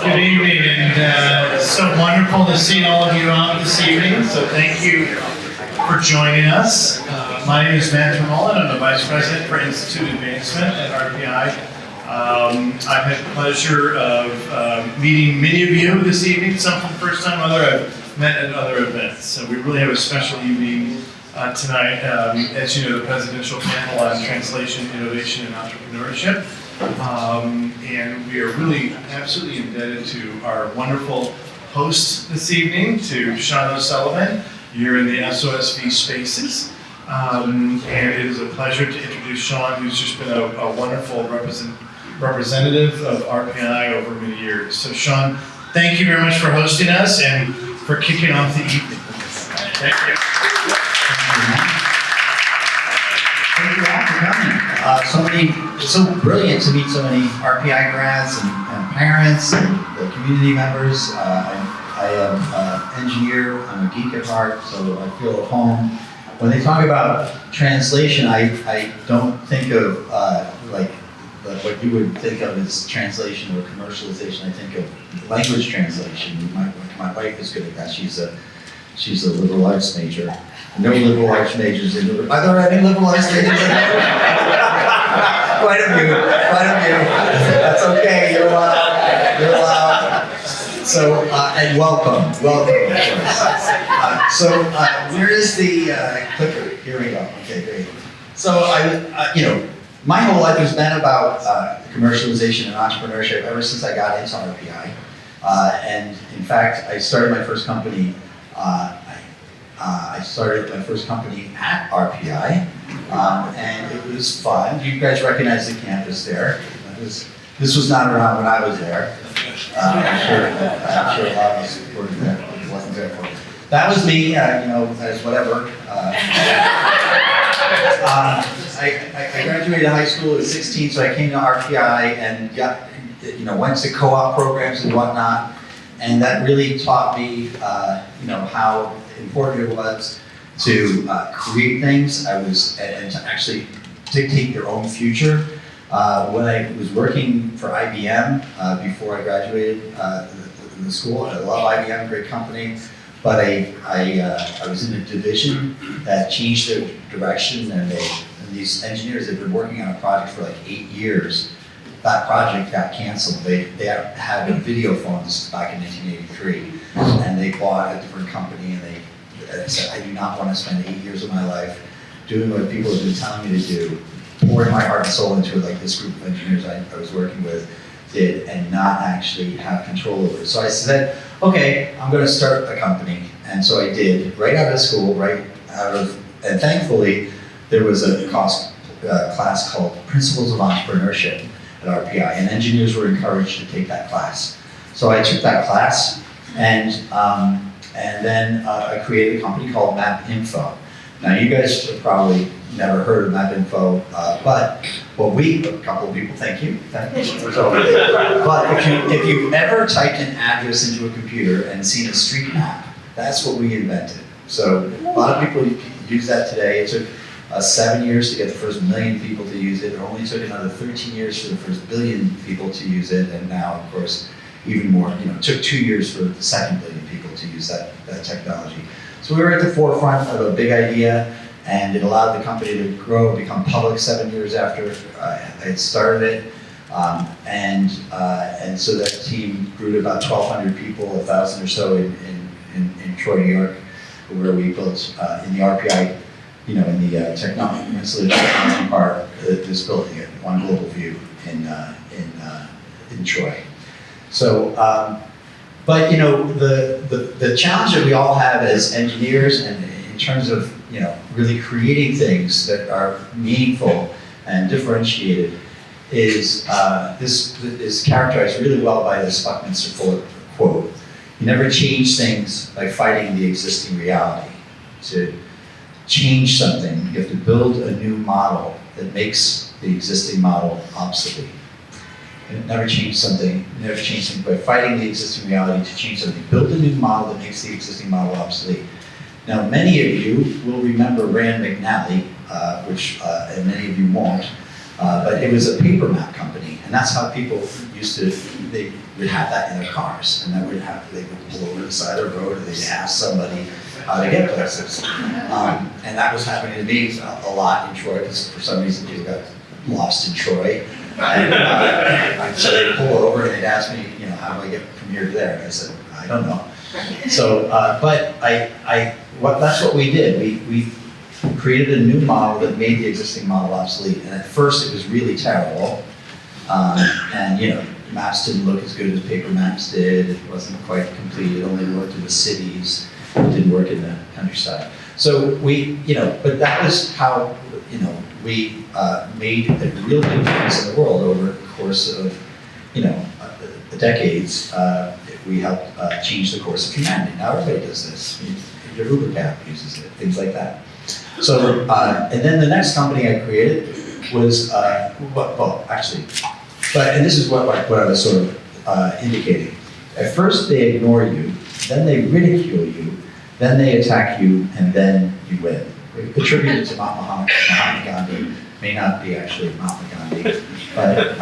Good evening, and it's so wonderful to see all of you out this evening, so thank you for joining us. My name is Molen. I'm the Vice President for Institute Advancement at RPI. I've had the pleasure of meeting many of you this evening, some for the first time, other I've met at other events. So we really have a special evening tonight. As you know, the Presidential Panel on Translation, Innovation, and Entrepreneurship. And we are really absolutely indebted to our wonderful host this evening, to Sean O'Sullivan. You're in the SOSV spaces. And it is a pleasure to introduce Sean, who's just been a wonderful representative of RPI over many years. So Sean, thank you very much for hosting us and for kicking off the evening. Thank you. Thank you all for coming. It's so brilliant to meet so many RPI grads and parents and the community members. I am an engineer, I'm a geek at heart, so I feel at home. When they talk about translation, I don't think of like what you would think of as translation or commercialization. I think of language translation. My wife is good at that. She's a liberal arts major. No liberal arts majors in the room. Are there any liberal arts majors in the room? Quite a few. That's okay. You're allowed. So, and welcome. Where is the clicker? Here we go. Okay, great. So, my whole life has been about commercialization and entrepreneurship ever since I got into RPI. And in fact, I started my first company. I started my first company at RPI, and it was fun. You guys recognize the campus there. This was not around when I was there. I'm sure a lot of us were there. It wasn't there for me. That was me, as whatever. I graduated high school at 16, so I came to RPI and went to co-op programs and whatnot, and that really taught me, how important it was to create things. And to actually dictate your own future. When I was working for IBM before I graduated the school, I love IBM, great company, but I was in a division that changed their direction, and these engineers had been working on a project for like 8 years. That project got canceled. They had video phones back in 1983, and they bought a different company, and they said, I do not want to spend 8 years of my life doing what people have been telling me to do, pouring my heart and soul into it like this group of engineers I was working with did, and not actually have control over it. So I said, okay, I'm going to start a company. And so I did, right out of school, and thankfully, there was a class called Principles of Entrepreneurship at RPI, and engineers were encouraged to take that class. So I took that class, and then I created a company called MapInfo. Now you guys have probably never heard of MapInfo, but a couple of people, thank you. But if you've ever typed an address into a computer and seen a street map, that's what we invented. So a lot of people use that today. It took 7 years to get the first 1 million people to use it. It only took another 13 years for the first 1 billion people to use it, and now, of course, even more. It took 2 years for the second 1 billion people to use that technology. So we were at the forefront of a big idea, and it allowed the company to grow and become public 7 years after I had started it. And so that team grew to about 1,200 people, 1,000 or so in Troy, New York, where we built in the RPI, in the Rensselaer technology part, this building at One Global View in Troy. So, but the challenge that we all have as engineers, and in terms of really creating things that are meaningful and differentiated, is this is characterized really well by this Buckminster Fuller quote: "You never change things by fighting the existing reality. To change something, you have to build a new model that makes the existing model obsolete." And never change something by fighting the existing reality to change something. Build a new model that makes the existing model obsolete. Now, many of you will remember Rand McNally, and many of you won't, but it was a paper map company. And that's how people used to, they would have that in their cars, and they would pull over the side of the road, and they'd ask somebody how to get places. And that was happening to me a lot in Troy, because for some reason people got lost in Troy. And so they'd pull over and they'd ask me, how do I get from here to there? And I said, I don't know. So, but that's what we did. We created a new model that made the existing model obsolete. And at first it was really terrible. And maps didn't look as good as paper maps did. It wasn't quite complete. It only worked in the cities. It didn't work in the countryside. So but that was how, we made a real big difference in the world over the course of, the decades. We helped change the course of humanity. Now everybody does this. Your Uber cab uses it, things like that. So, and then the next company I created was, and this is what I was sort of indicating. At first they ignore you, then they ridicule you, then they attack you, and then you win. Attributed to Mahatma Gandhi, may not be actually Mahatma Gandhi, but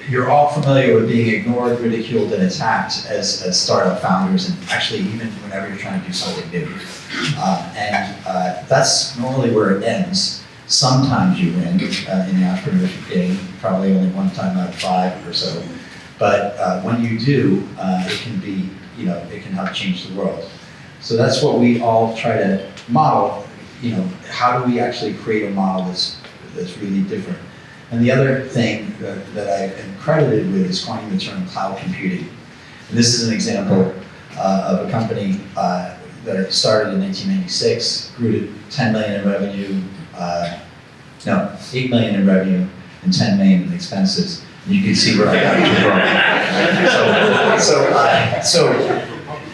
you're all familiar with being ignored, ridiculed, and attacked as startup founders, and actually even whenever you're trying to do something new. That's normally where it ends. Sometimes you win in the entrepreneurship game, probably only one time out of 5 or so. But when you do, it can be, it can help change the world. So that's what we all try to model. How do we actually create a model that's really different? And the other thing that I am credited with is coining the term cloud computing. And this is an example of a company that started in 1996, grew to 10 million in revenue, 8 million in revenue and 10 million in expenses. And you can see where I got it from. So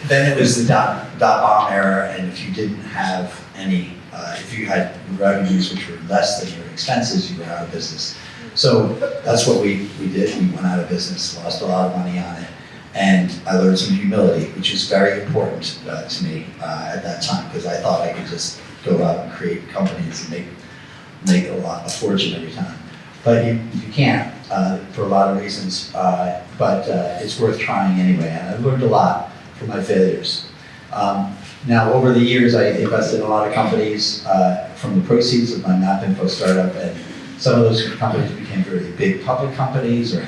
then it was the dot bomb era, and if you didn't have any, if you had revenues which were less than your expenses, you were out of business. So that's what we did. We went out of business, lost a lot of money on it, and I learned some humility, which is very important to me at that time, because I thought I could just go out and create companies and make a fortune every time. But you can't for a lot of reasons, but it's worth trying anyway, and I've learned a lot from my failures. Now, over the years, I invested in a lot of companies from the proceeds of my MapInfo startup, and some of those companies became very big public companies, or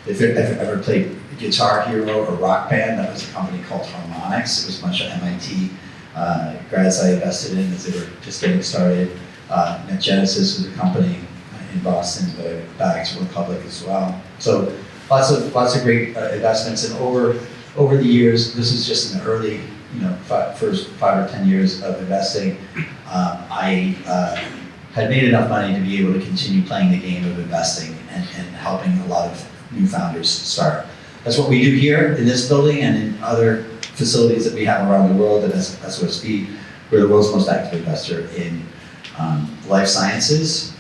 if you've ever played Guitar Hero or Rock Band, that was a company called Harmonix. It was a bunch of MIT grads I invested in as they were just getting started. NetGenesis was a company in Boston, but Bags went public as well. So lots of great investments, and over the years, this is just in the early, first 5 or 10 years of investing, I had made enough money to be able to continue playing the game of investing and helping a lot of new founders start. That's what we do here in this building and in other facilities that we have around the world at SOSV. We're the world's most active investor in life sciences,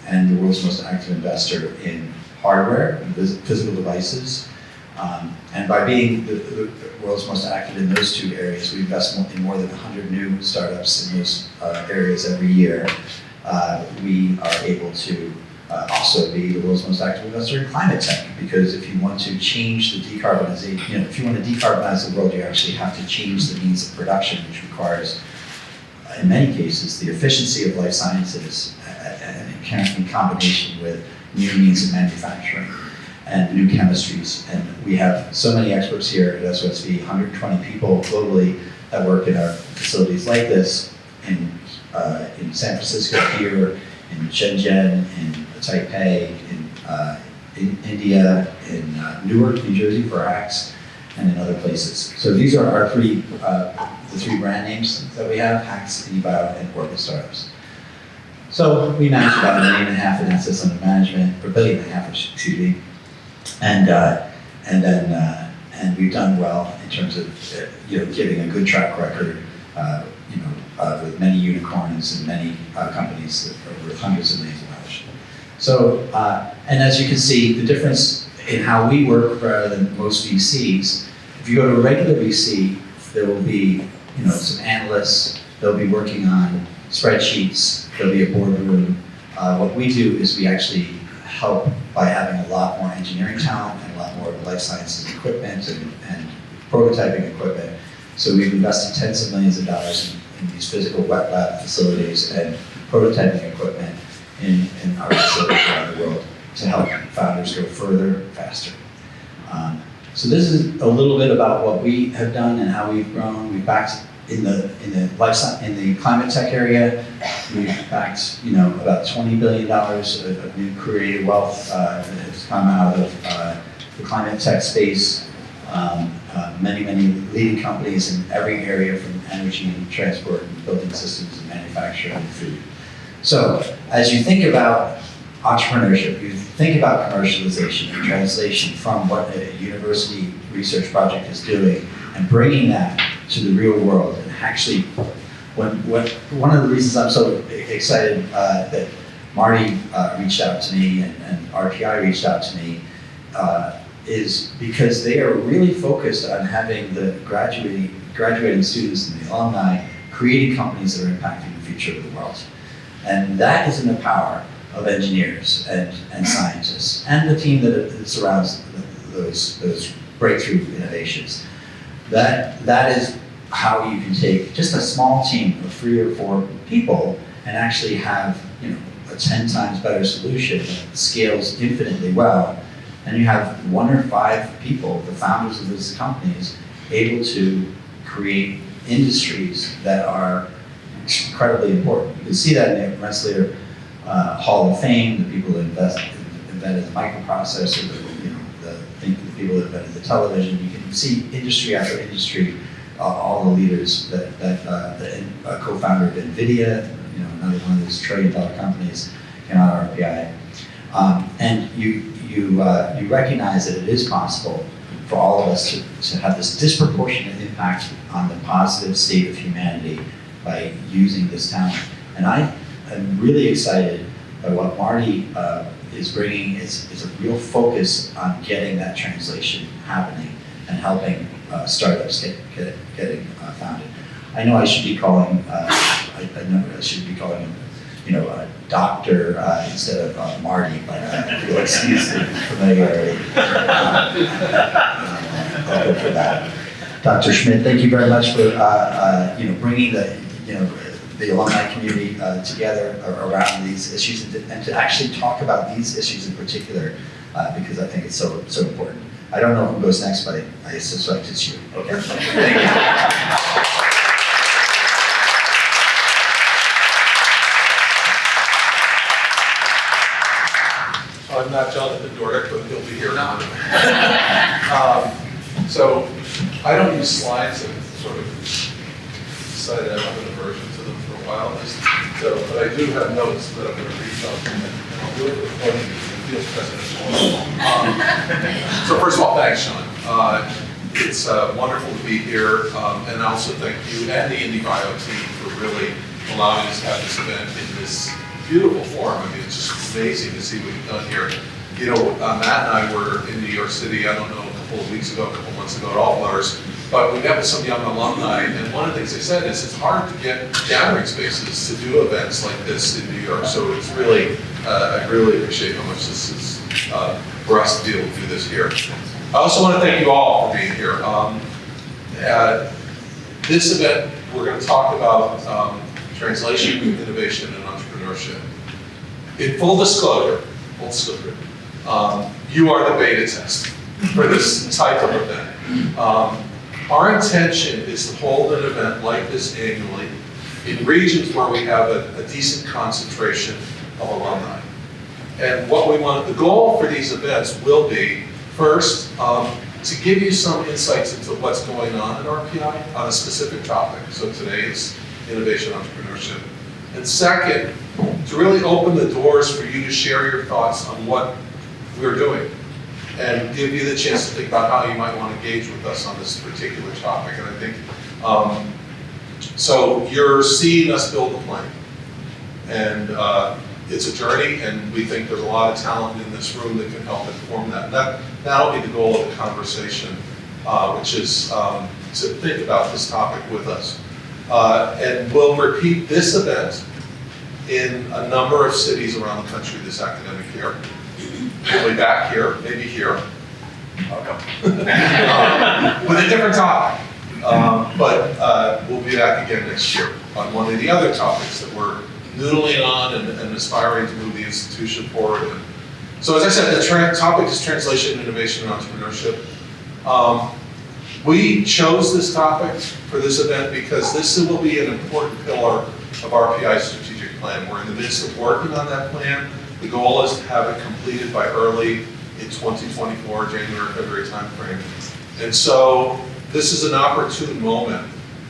and the world's most active investor in hardware, and physical devices. And by being the world's most active in those two areas, we invest in more than 100 new startups in those areas every year. We are able to also be the world's most active investor in climate tech, because if you want to change the decarbonization, if you want to decarbonize the world, you actually have to change the means of production, which requires, in many cases, the efficiency of life sciences and in combination with new means of manufacturing and new chemistries. And we have so many experts here at SOSV, 120 people globally that work in our facilities like this in San Francisco here, in Shenzhen, in Taipei, in India, in Newark, New Jersey for Axe, and in other places. So these are our the three brand names that we have: Hacks, eBio, and Orbit Startups. So we manage about $1.5 million in assets under management, or $1.5 billion, excuse me, and we've done well in terms of giving a good track record, with many unicorns and many companies that are worth hundreds of millions of dollars. So, and as you can see, the difference in how we work rather than most VCs. If you go to a regular VC, there will be some analysts. They'll be working on spreadsheets. There'll be a boardroom. What we do is we actually help by having a lot more engineering talent and a lot more life sciences equipment and prototyping equipment. So we've invested tens of millions of dollars in these physical wet lab facilities and prototyping equipment in our facilities around the world to help founders go further, faster. So this is a little bit about what we have done and how we've grown. We've backed in the climate tech area. We've backed about $20 billion of new creative wealth that has come out of the climate tech space. Many leading companies in every area, from energy and transport and building systems and manufacturing and food. So as you think about entrepreneurship, you think about commercialization and translation from what a university research project is doing and bringing that to the real world. And actually, one of the reasons I'm so excited that Marty reached out to me and RPI reached out to me is because they are really focused on having the graduating students and the alumni creating companies that are impacting the future of the world. And that is in the power of engineers and scientists and the team that surrounds those breakthrough innovations. That is how you can take just a small team of 3 or 4 people and actually have a 10 times better solution that scales infinitely well. And you have 1 or 5 people, the founders of these companies, able to create industries that are incredibly important. You can see that in the Rensselaer Hall of Fame, the people that invented the microprocessor, the people that invented the television. You can see industry after industry, all the leaders a co-founder of NVIDIA, another one of those trillion-dollar companies, came out of RPI. And you recognize that it is possible for all of us to have this disproportionate impact on the positive state of humanity by using this talent. And I am really excited by what Marty is bringing is a real focus on getting that translation happening and helping startups getting founded. I know I should be calling him, a doctor instead of Marty, but you'll excuse the familiarity. I'll go for that. Dr. Schmidt, thank you very much for bringing the alumni community together around these issues and to actually talk about these issues in particular because I think it's so important. I don't know who goes next, but I suspect it's you. Okay. Thank you. I'm not Jonathan Dordick, but he'll be here now. So I don't use slides. I've sort of decided I'm not going to version to them for a while. But I do have notes that I'm going to read from, and I'll do it with one field president. So first of all, thanks, Sean. It's wonderful to be here, and I also thank you and the IndieBio team for really allowing us to have this event in this beautiful forum. I mean, it's just amazing to see what you've done here. Matt and I were in New York City, I don't know, a couple of weeks ago, a couple of months ago, at All Blurs, but we met with some young alumni, and one of the things they said is it's hard to get gathering spaces to do events like this in New York, so it's really, I really appreciate how much this is for us to be able to do this here. I also want to thank you all for being here. This event, we're going to talk about translation, innovation, and entrepreneurship. In full disclosure, you are the beta test for this type of event. Our intention is to hold an event like this annually in regions where we have a decent concentration of alumni. And what we want, the goal for these events will be, first, to give you some insights into what's going on in RPI on a specific topic. So today is innovation entrepreneurship. And second, to really open the doors for you to share your thoughts on what we're doing and give you the chance to think about how you might want to engage with us on this particular topic. And I think, so you're seeing us build the plane. And it's a journey, and we think there's a lot of talent in this room that can help inform that. That'll be the goal of the conversation, which is to think about this topic with us. And we'll repeat this event in a number of cities around the country this academic year. We'll be back here, maybe here. With a different topic. But we'll be back again next year on one of the other topics that we're noodling on and aspiring to move the institution forward in. So as I said, the topic is translation, innovation, and entrepreneurship. We chose this topic for this event because this will be an important pillar of RPI's strategic plan. We're in the midst of working on that plan. The goal is to have it completed by early in 2024, January, February timeframe. And so this is an opportune moment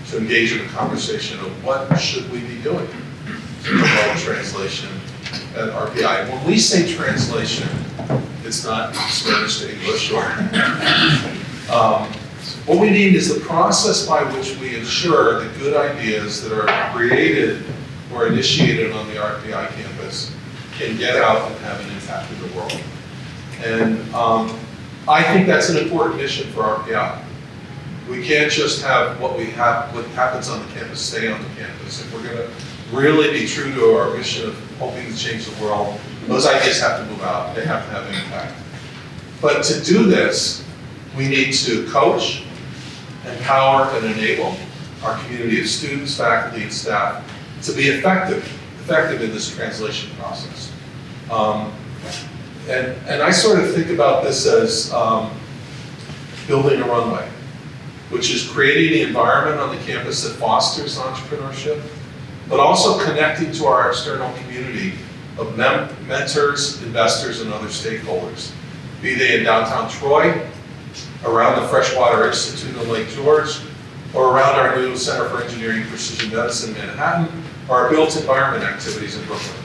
to engage in a conversation of what should we be doing to promote translation at RPI. When we say translation, it's not Spanish to English or what we need is the process by which we ensure the good ideas that are created or initiated on the RPI campus can get out and have an impact in the world. And I think that's an important mission for RPI. We can't just have what happens on the campus stay on the campus. If we're going to really be true to our mission of hoping to change the world, those ideas have to move out. They have to have an impact. But to do this, we need to coach, empower, and enable our community of students, faculty, and staff to be effective in this translation process. And I sort of think about this as building a runway, which is creating the environment on the campus that fosters entrepreneurship, but also connecting to our external community of mentors, investors, and other stakeholders, be they in downtown Troy, around the Freshwater Institute in Lake George, or around our new Center for Engineering and Precision Medicine in Manhattan, or our built environment activities in Brooklyn.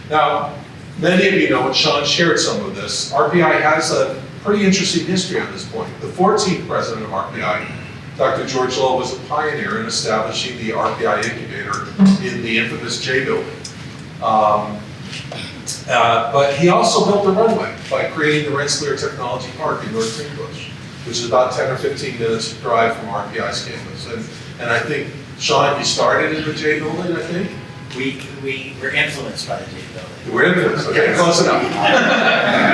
Now, many of you know, and Sean shared some of this, RPI has a pretty interesting history on this point. The 14th president of RPI, Dr. George Lowe, was a pioneer in establishing the RPI incubator in the infamous J building. But he also built the runway by creating the Rensselaer Technology Park in North Greenbush, which is about 10 or 15 minutes drive from RPI's campus. And I think, Sean, you started in the J building, I think? We were influenced by the J building. You were influenced, okay, close enough.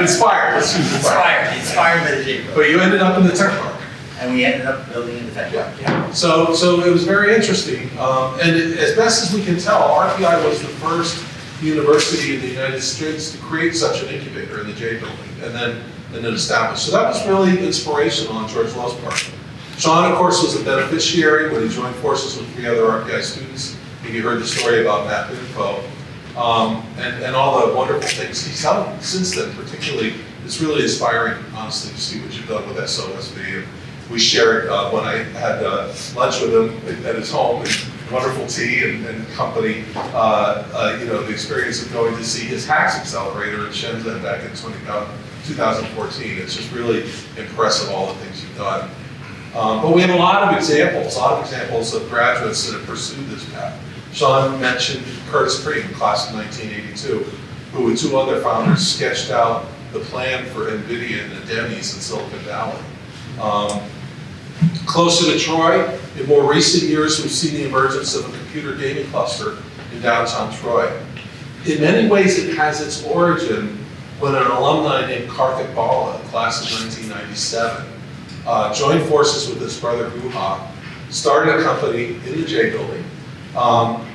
Inspired, let's use Inspired by the J building. But you ended up in the tech park. And we ended up building in the tech park. Yeah. So it was very interesting. As best as we can tell, RPI was the first university in the United States to create such an incubator in the J building and then establish. So that was really inspirational on George Lowe's part. Sean, of course, was a beneficiary when he joined forces with 3 other RPI students. And you heard the story about Matt Info and all the wonderful things he's done since then. Particularly, it's really inspiring, honestly, to see what you've done with SOSV. And we shared when I had lunch with him at his home, and wonderful tea and company. The experience of going to see his HAX accelerator in Shenzhen back in 2014. It's just really impressive, all the things you've done. But we have a lot of examples of graduates that have pursued this path. Sean mentioned Curtis Cream, class of 1982, who with 2 other founders sketched out the plan for NVIDIA and the Demis in Silicon Valley. Closer to Troy, in more recent years, we've seen the emergence of a computer gaming cluster in downtown Troy. In many ways, it has its origin when an alumni named Karthik Bala, class of 1997, joined forces with his brother Guha, started a company in the J building,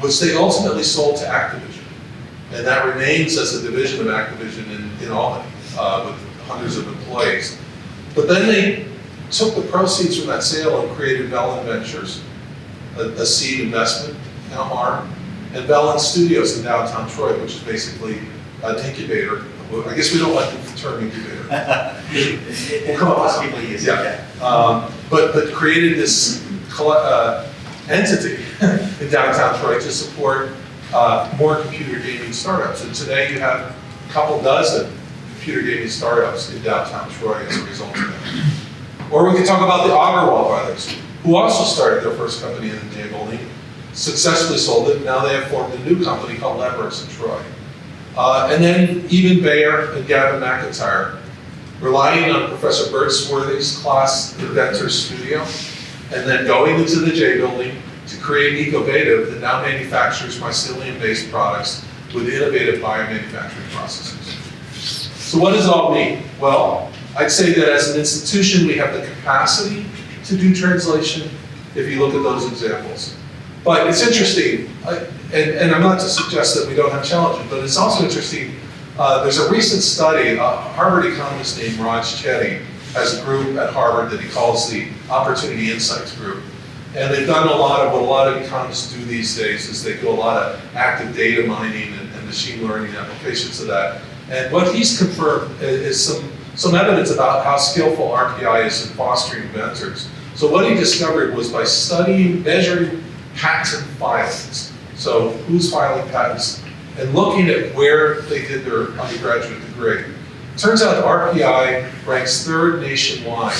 which they ultimately sold to Activision. And that remains as a division of Activision in Albany, with hundreds of employees. But then they took the proceeds from that sale and created Velen Ventures, a seed investment, now arm, and Velen Studios in downtown Troy, which is basically an incubator. I guess we don't like the term incubator. We'll come up with People use it. Yeah. But created this entity in downtown Troy to support more computer gaming startups. And today you have a couple dozen computer gaming startups in downtown Troy as a result of that. Or we could talk about the Agarwal brothers, who also started their first company in the J building, successfully sold it. Now they have formed a new company called Leverage in Troy. And then even Bayer and Gavin McIntyre, relying on Professor Bert Swarthy's class Inventor Studio, and then going into the J building, to create Ecovative that now manufactures mycelium-based products with innovative biomanufacturing processes. So what does it all mean? Well, I'd say that as an institution, we have the capacity to do translation if you look at those examples. But it's interesting, and I'm not to suggest that we don't have challenges, but it's also interesting, there's a recent study, a Harvard economist named Raj Chetty has a group at Harvard that he calls the Opportunity Insights Group. And they've done a lot of what a lot of economists do these days is they do a lot of active data mining and machine learning applications of that. And what he's confirmed is some evidence about how skillful RPI is in fostering inventors. So what he discovered was by studying, measuring patent filings, so who's filing patents, and looking at where they did their undergraduate degree. Turns out RPI ranks third nationwide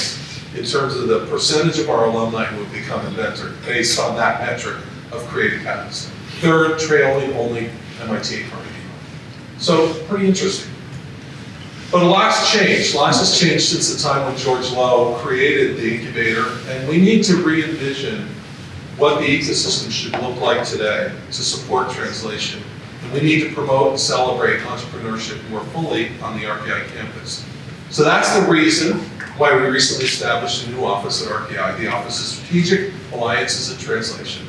in terms of the percentage of our alumni who have become inventors based on that metric of creating patents. Third, trailing only MIT and Carnegie. So pretty interesting. But lots changed. Lots has changed since the time when George Lowe created the incubator, and we need to re-envision what the ecosystem should look like today to support translation. And we need to promote and celebrate entrepreneurship more fully on the RPI campus. So that's the reason why we recently established a new office at RPI, the Office of Strategic Alliances and Translation.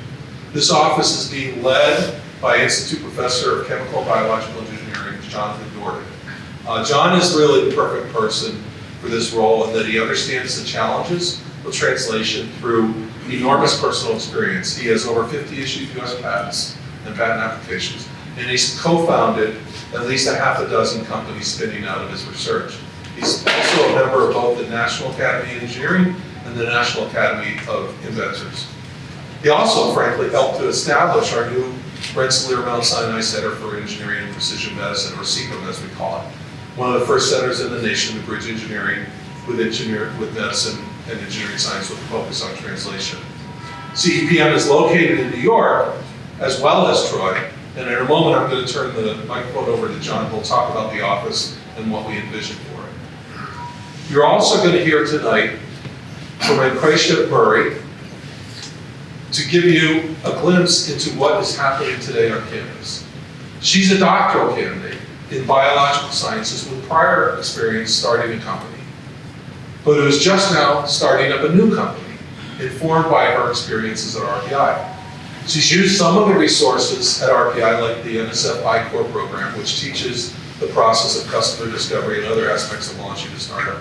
This office is being led by Institute Professor of Chemical and Biological Engineering, Jonathan Dordick. John is really the perfect person for this role in that he understands the challenges of translation through enormous personal experience. He has over 50 issued US patents and patent applications, and he's co-founded at least a half a dozen companies spinning out of his research. He's also a member of both the National Academy of Engineering and the National Academy of Inventors. He also, frankly, helped to establish our new Rensselaer Mount Sinai Center for Engineering and Precision Medicine, or CEPM as we call it. One of the first centers in the nation to bridge engineering with medicine and engineering science with a focus on translation. CEPM is located in New York as well as Troy, and in a moment I'm going to turn the microphone over to John, who will talk about the office and what we envision for it. You're also going to hear tonight from Anqesha Murray to give you a glimpse into what is happening today on campus. She's a doctoral candidate in biological sciences with prior experience starting a company, but who is just now starting up a new company, informed by her experiences at RPI. She's used some of the resources at RPI, like the NSF I-Core program, which teaches the process of customer discovery and other aspects of launching a startup.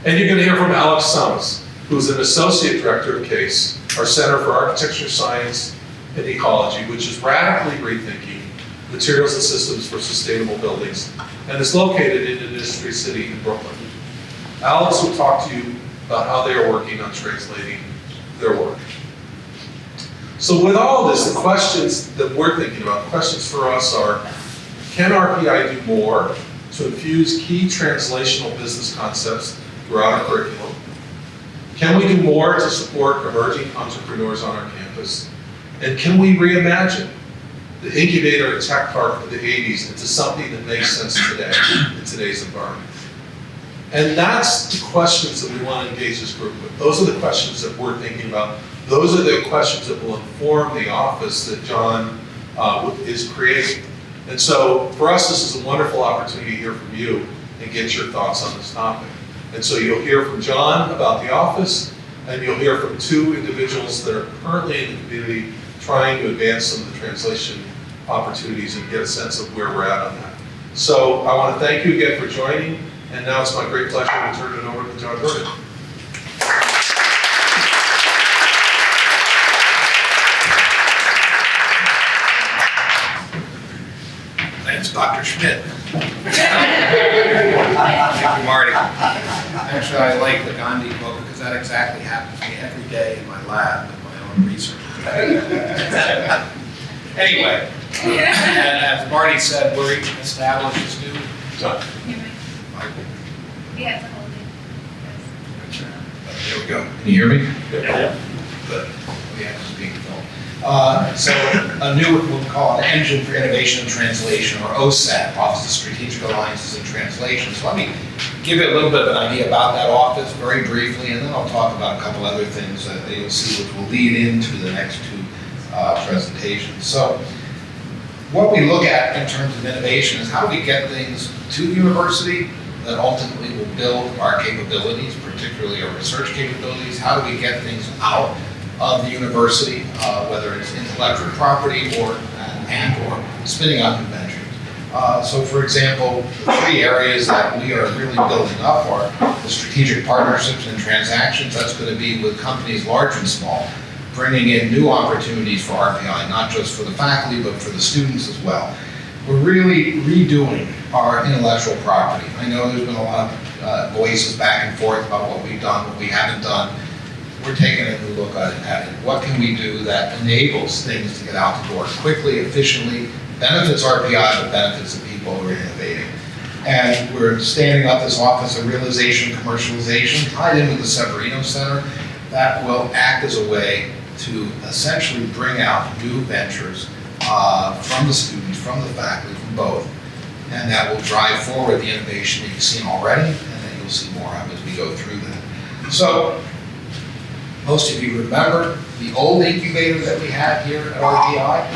And you're going to hear from Tsamis, who's an associate director of CASE, our Center for Architecture, Science, and Ecology, which is radically rethinking materials and systems for sustainable buildings, and is located in Industry City in Brooklyn. Alex will talk to you about how they are working on translating their work. So with all of this, the questions that we're thinking about, the questions for us are, can RPI do more to infuse key translational business concepts throughout our curriculum? Can we do more to support emerging entrepreneurs on our campus? And can we reimagine the incubator and tech park of the 80s into something that makes sense today, in today's environment? And that's the questions that we want to engage this group with. Those are the questions that we're thinking about. Those are the questions that will inform the office that John is creating. And so for us, this is a wonderful opportunity to hear from you and get your thoughts on this topic. And so you'll hear from John about the office, and you'll hear from two individuals that are currently in the community trying to advance some of the translation opportunities and get a sense of where we're at on that. So I want to thank you again for joining, and now it's my great pleasure to turn it over to John Dordick. Thanks, Dr. Schmidt. Thank you, Marty. Actually, I like the Gandhi quote because that exactly happens to me every day in my lab with my own research. Anyway, and as Marty said, we're each established as new. John. Yeah, it's a whole thing. There we go. Can you hear me? Yeah. Good. Yeah, this is being filmed. So a new, what we'll call an Engine for Innovation and Translation, or OSAT, Office of Strategic Alliances and Translation. So let me give you a little bit of an idea about that office very briefly, and then I'll talk about a couple other things that you'll see which will lead into the next two presentations. So what we look at in terms of innovation is how do we get things to the university that ultimately will build our capabilities, particularly our research capabilities. How do we get things out of the university, whether it's intellectual property or spinning out new ventures. So for example, the three areas that we are really building up are the strategic partnerships and transactions. That's going to be with companies large and small, bringing in new opportunities for RPI, not just for the faculty, but for the students as well. We're really redoing our intellectual property. I know there's been a lot of voices back and forth about what we've done, what we haven't done. We're taking a new look at it. What can we do that enables things to get out the door quickly, efficiently, benefits RPI, but benefits the people who are innovating. And we're standing up this Office of Realization and Commercialization, tied in with the Severino Center, that will act as a way to essentially bring out new ventures from the students, from the faculty, from both. And that will drive forward the innovation that you've seen already, and that you'll see more of as we go through that. So, most of you remember the old incubator that we had here at RPI.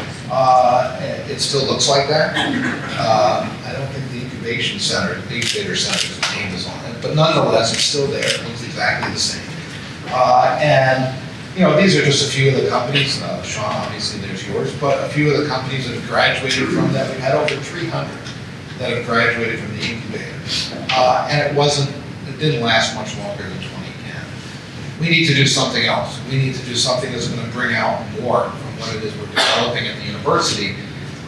It still looks like that. I don't think the incubator center's name is on it, but nonetheless, it's still there. It looks exactly the same. And you know, these are just a few of the companies. Sean, obviously, there's yours, but a few of the companies that have graduated from that. We've had over 300 that have graduated from the incubator, and it didn't last much longer than 2010. We need to do something else. We need to do something that's going to bring out more from what it is we're developing at the university.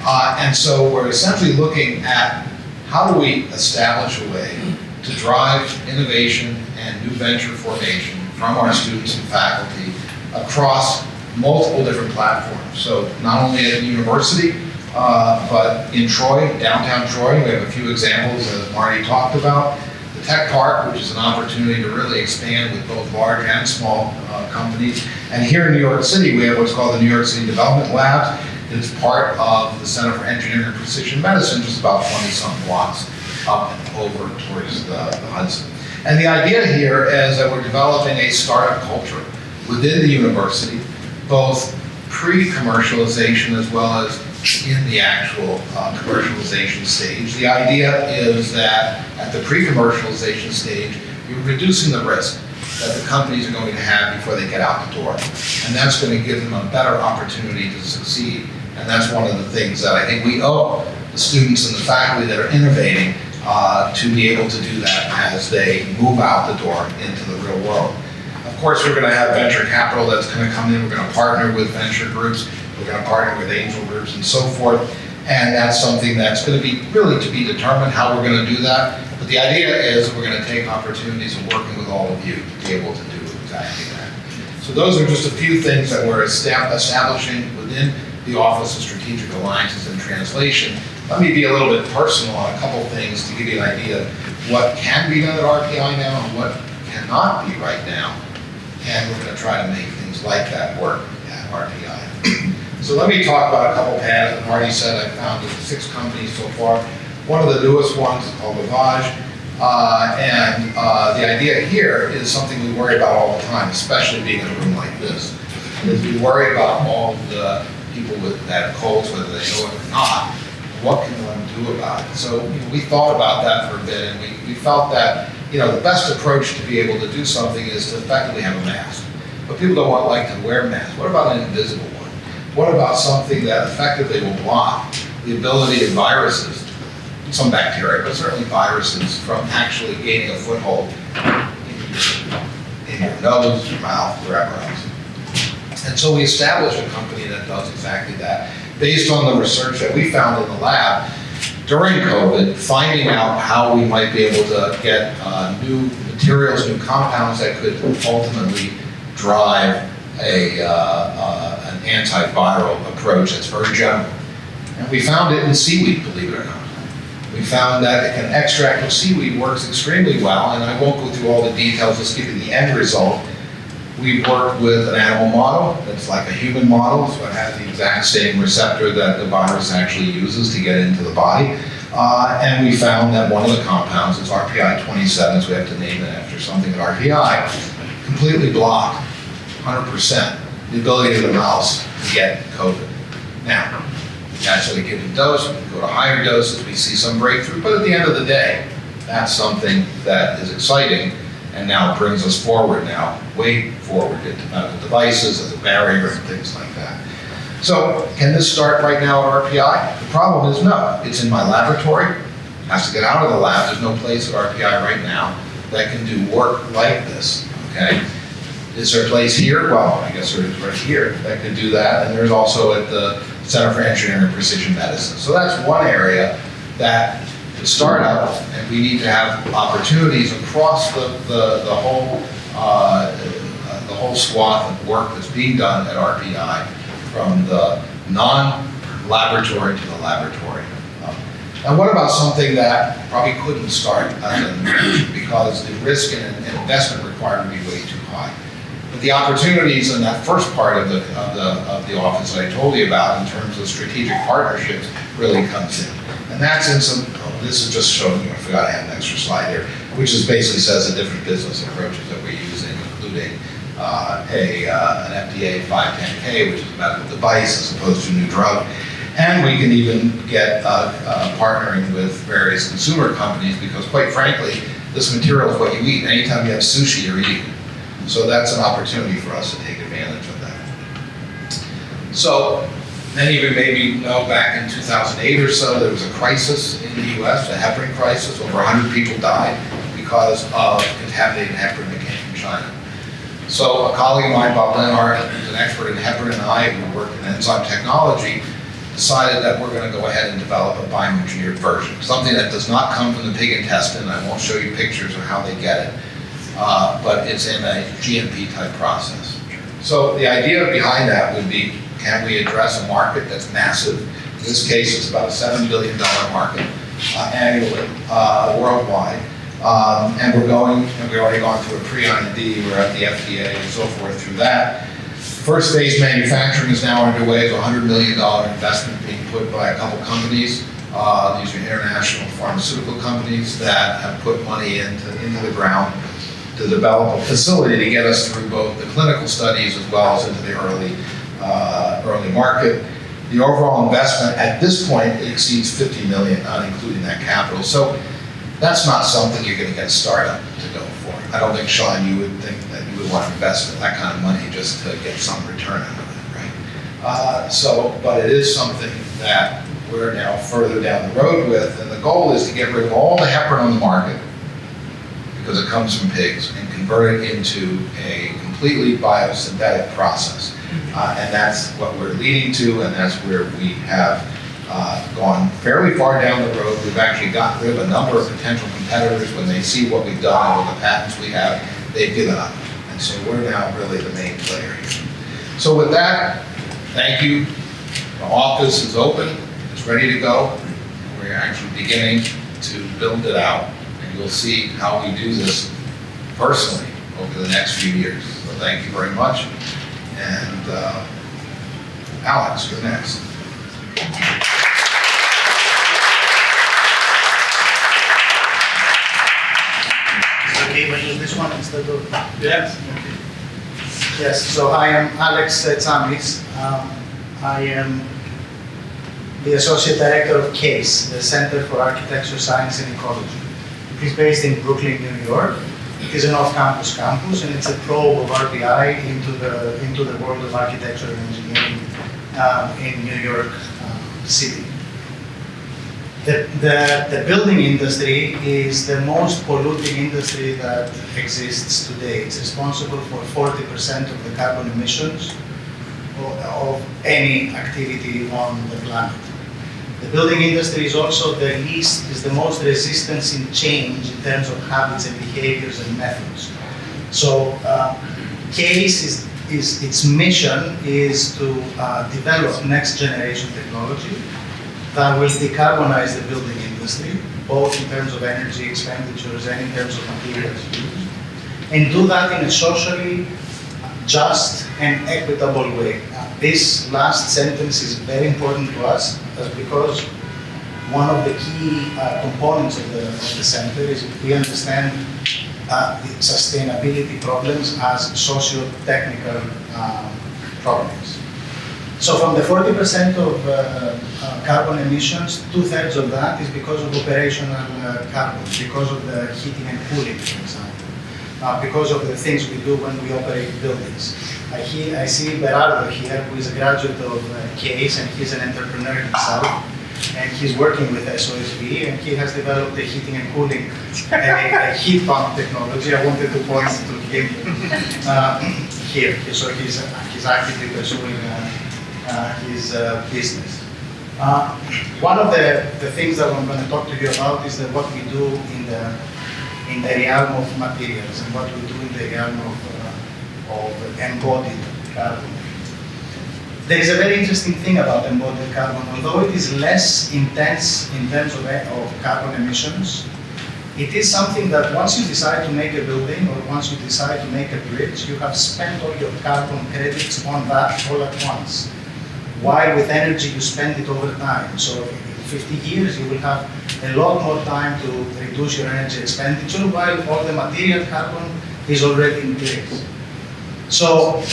And so we're essentially looking at how do we establish a way to drive innovation and new venture formation from our students and faculty across multiple different platforms. So not only at the university, but in Troy, downtown Troy, we have a few examples as Marty talked about. The Tech Park, which is an opportunity to really expand with both large and small companies. And here in New York City, we have what's called the New York City Development Labs. It's part of the Center for Engineering and Precision Medicine, just about 20-some blocks up and over towards the Hudson. And the idea here is that we're developing a startup culture within the university, both pre-commercialization as well as in the actual commercialization stage. The idea is that at the pre-commercialization stage, you're reducing the risk that the companies are going to have before they get out the door. And that's going to give them a better opportunity to succeed. And that's one of the things that I think we owe the students and the faculty that are innovating to be able to do that as they move out the door into the real world. Of course, we're going to have venture capital that's going to come in. We're going to partner with venture groups. We're going to partner with angel groups and so forth. And that's something that's going to be really to be determined how we're going to do that. But the idea is we're going to take opportunities and working with all of you to be able to do exactly that. So those are just a few things that we're establishing within the Office of Strategic Alliances and Translation. Let me be a little bit personal on a couple things to give you an idea of what can be done at RPI now and what cannot be right now. And we're going to try to make things like that work at RPI. So let me talk about a couple paths. As Marty said, I founded 6 companies so far. One of the newest ones is called Ecology. And the idea here is something we worry about all the time, especially being in a room like this, is we worry about all of the people that have colds, whether they know it or not. What can one do about it? So we thought about that for a bit, and we felt that the best approach to be able to do something is to effectively have a mask. But people don't like to wear masks. What about an invisible one? What about something that effectively will block the ability of viruses, some bacteria, but certainly viruses, from actually gaining a foothold in your nose, your mouth, wherever else? And so we established a company that does exactly that, based on the research that we found in the lab during COVID, finding out how we might be able to get new materials, new compounds that could ultimately drive an antiviral approach that's very general. And we found it in seaweed, believe it or not. We found that an extract of seaweed works extremely well, and I won't go through all the details, just give you the end result. We've worked with an animal model that's like a human model, so it has the exact same receptor that the virus actually uses to get into the body. And we found that one of the compounds is RPI 27, so we have to name it after something at RPI, completely blocked, 100%, the ability of the mouse to get COVID. Now, naturally given dose, we can go to higher doses, we see some breakthrough, but at the end of the day, that's something that is exciting and now brings us forward now, way forward into medical devices as a barrier and things like that. So, can this start right now at RPI? The problem is no, it's in my laboratory, it has to get out of the lab, there's no place at RPI right now that can do work like this, okay? Is there a place here? Well, I guess there is right here that can do that, and there's also at the Center for Engineering and Precision Medicine. So that's one area that to start up, and we need to have opportunities across the whole swath of work that's being done at RPI, from the non-laboratory to the laboratory. And what about something that probably couldn't start as an invention because the risk and investment required would be way too high? But the opportunities in that first part of the office that I told you about in terms of strategic partnerships really comes in. And that's in some, this is just showing you, I forgot I have an extra slide here, which is basically says the different business approaches that we're using, including an FDA 510K, which is a medical device as opposed to a new drug. And we can even get partnering with various consumer companies because quite frankly, this material is what you eat. Anytime you have sushi, you're eating it. So that's an opportunity for us to take advantage of that. So many of you maybe know back in 2008 or so, there was a crisis in the US, a heparin crisis. Over 100 people died because of contaminated heparin that came from China. So a colleague of mine, Bob Lenhart, who's an expert in heparin, and I, who work in enzyme technology, decided that we're going to go ahead and develop a bioengineered version, something that does not come from the pig intestine. I won't show you pictures of how they get it, but it's in a GMP type process. So the idea behind that would be, can we address a market that's massive? In this case, it's about a $7 billion market annually, worldwide. And we've already gone through a pre-IND, we're at the FDA and so forth through that. First phase manufacturing is now underway, with a $100 million investment being put by a couple companies. These are international pharmaceutical companies that have put money into the ground to develop a facility to get us through both the clinical studies as well as into the early market. The overall investment at this point exceeds $50 million, not including that capital. So that's not something you're going to get a startup to go for. I don't think, Sean, you would think that you would want to invest that kind of money just to get some return out of it, right? But it is something that we're now further down the road with, and the goal is to get rid of all the heparin on the market, because it comes from pigs, and convert it into a completely biosynthetic process. And that's what we're leading to, and that's where we have gone fairly far down the road. We've actually gotten rid of a number of potential competitors. When they see what we've done and what the patents we have, they've given up. And so we're now really the main player here. So with that, thank you. The office is open, it's ready to go. We're actually beginning to build it out, and you'll see how we do this personally over the next few years. So thank you very much. And Alex, you're next. Okay, but use this one instead of... Yes. Okay. Yes, so I am Alex Tsamis. I am the Associate Director of CASE, the Center for Architecture, Science and Ecology. It is based in Brooklyn, New York. It is an off-campus campus, and it's a probe of RPI into the world of architecture and engineering in New York City. The building industry is the most polluting industry that exists today. It's responsible for 40% of the carbon emissions of any activity on the planet. The building industry is also the most resistant in change in terms of habits and behaviors and methods. So CASE its mission is to develop next generation technology that will decarbonize the building industry, both in terms of energy expenditures and in terms of materials used, and do that in a socially just and equitable way. This last sentence is very important to us because one of the key components of the center is we understand the sustainability problems as socio-technical problems. So from the 40% of carbon emissions, 2/3 of that is because of operational carbon, because of the heating and cooling, for example, because of the things we do when we operate buildings. I see Berardo here, who is a graduate of CASE, and he's an entrepreneur himself, and he's working with SOSV, and he has developed a heating and cooling, a heat pump technology. I wanted to point to him here, so he's actively pursuing his business. One of the things that I'm going to talk to you about is that what we do in the realm of materials and what we do in the realm of embodied carbon. There is a very interesting thing about embodied carbon. Although it is less intense in terms of carbon emissions, it is something that once you decide to make a building or once you decide to make a bridge, you have spent all your carbon credits on that all at once. While with energy you spend it over time. So in 50 years you will have a lot more time to reduce your energy expenditure while all the material carbon is already in place. So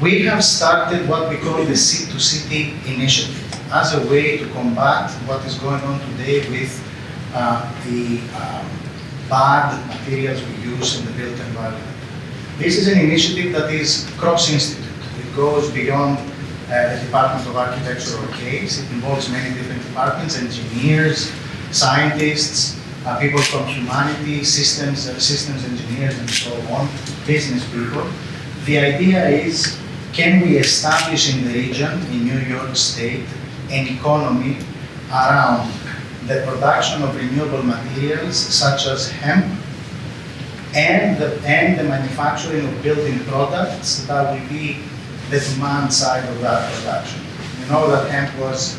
we have started what we call the Sea-to-City initiative as a way to combat what is going on today with the bad materials we use in the built environment. This is an initiative that is cross-institute. It goes beyond the Department of Architecture or CASE. It involves many different departments, engineers, scientists, people from humanities, systems engineers, and so on, business people. The idea is, can we establish in the region, in New York State, an economy around the production of renewable materials such as hemp and the manufacturing of building products that will be the demand side of that production. You know that hemp was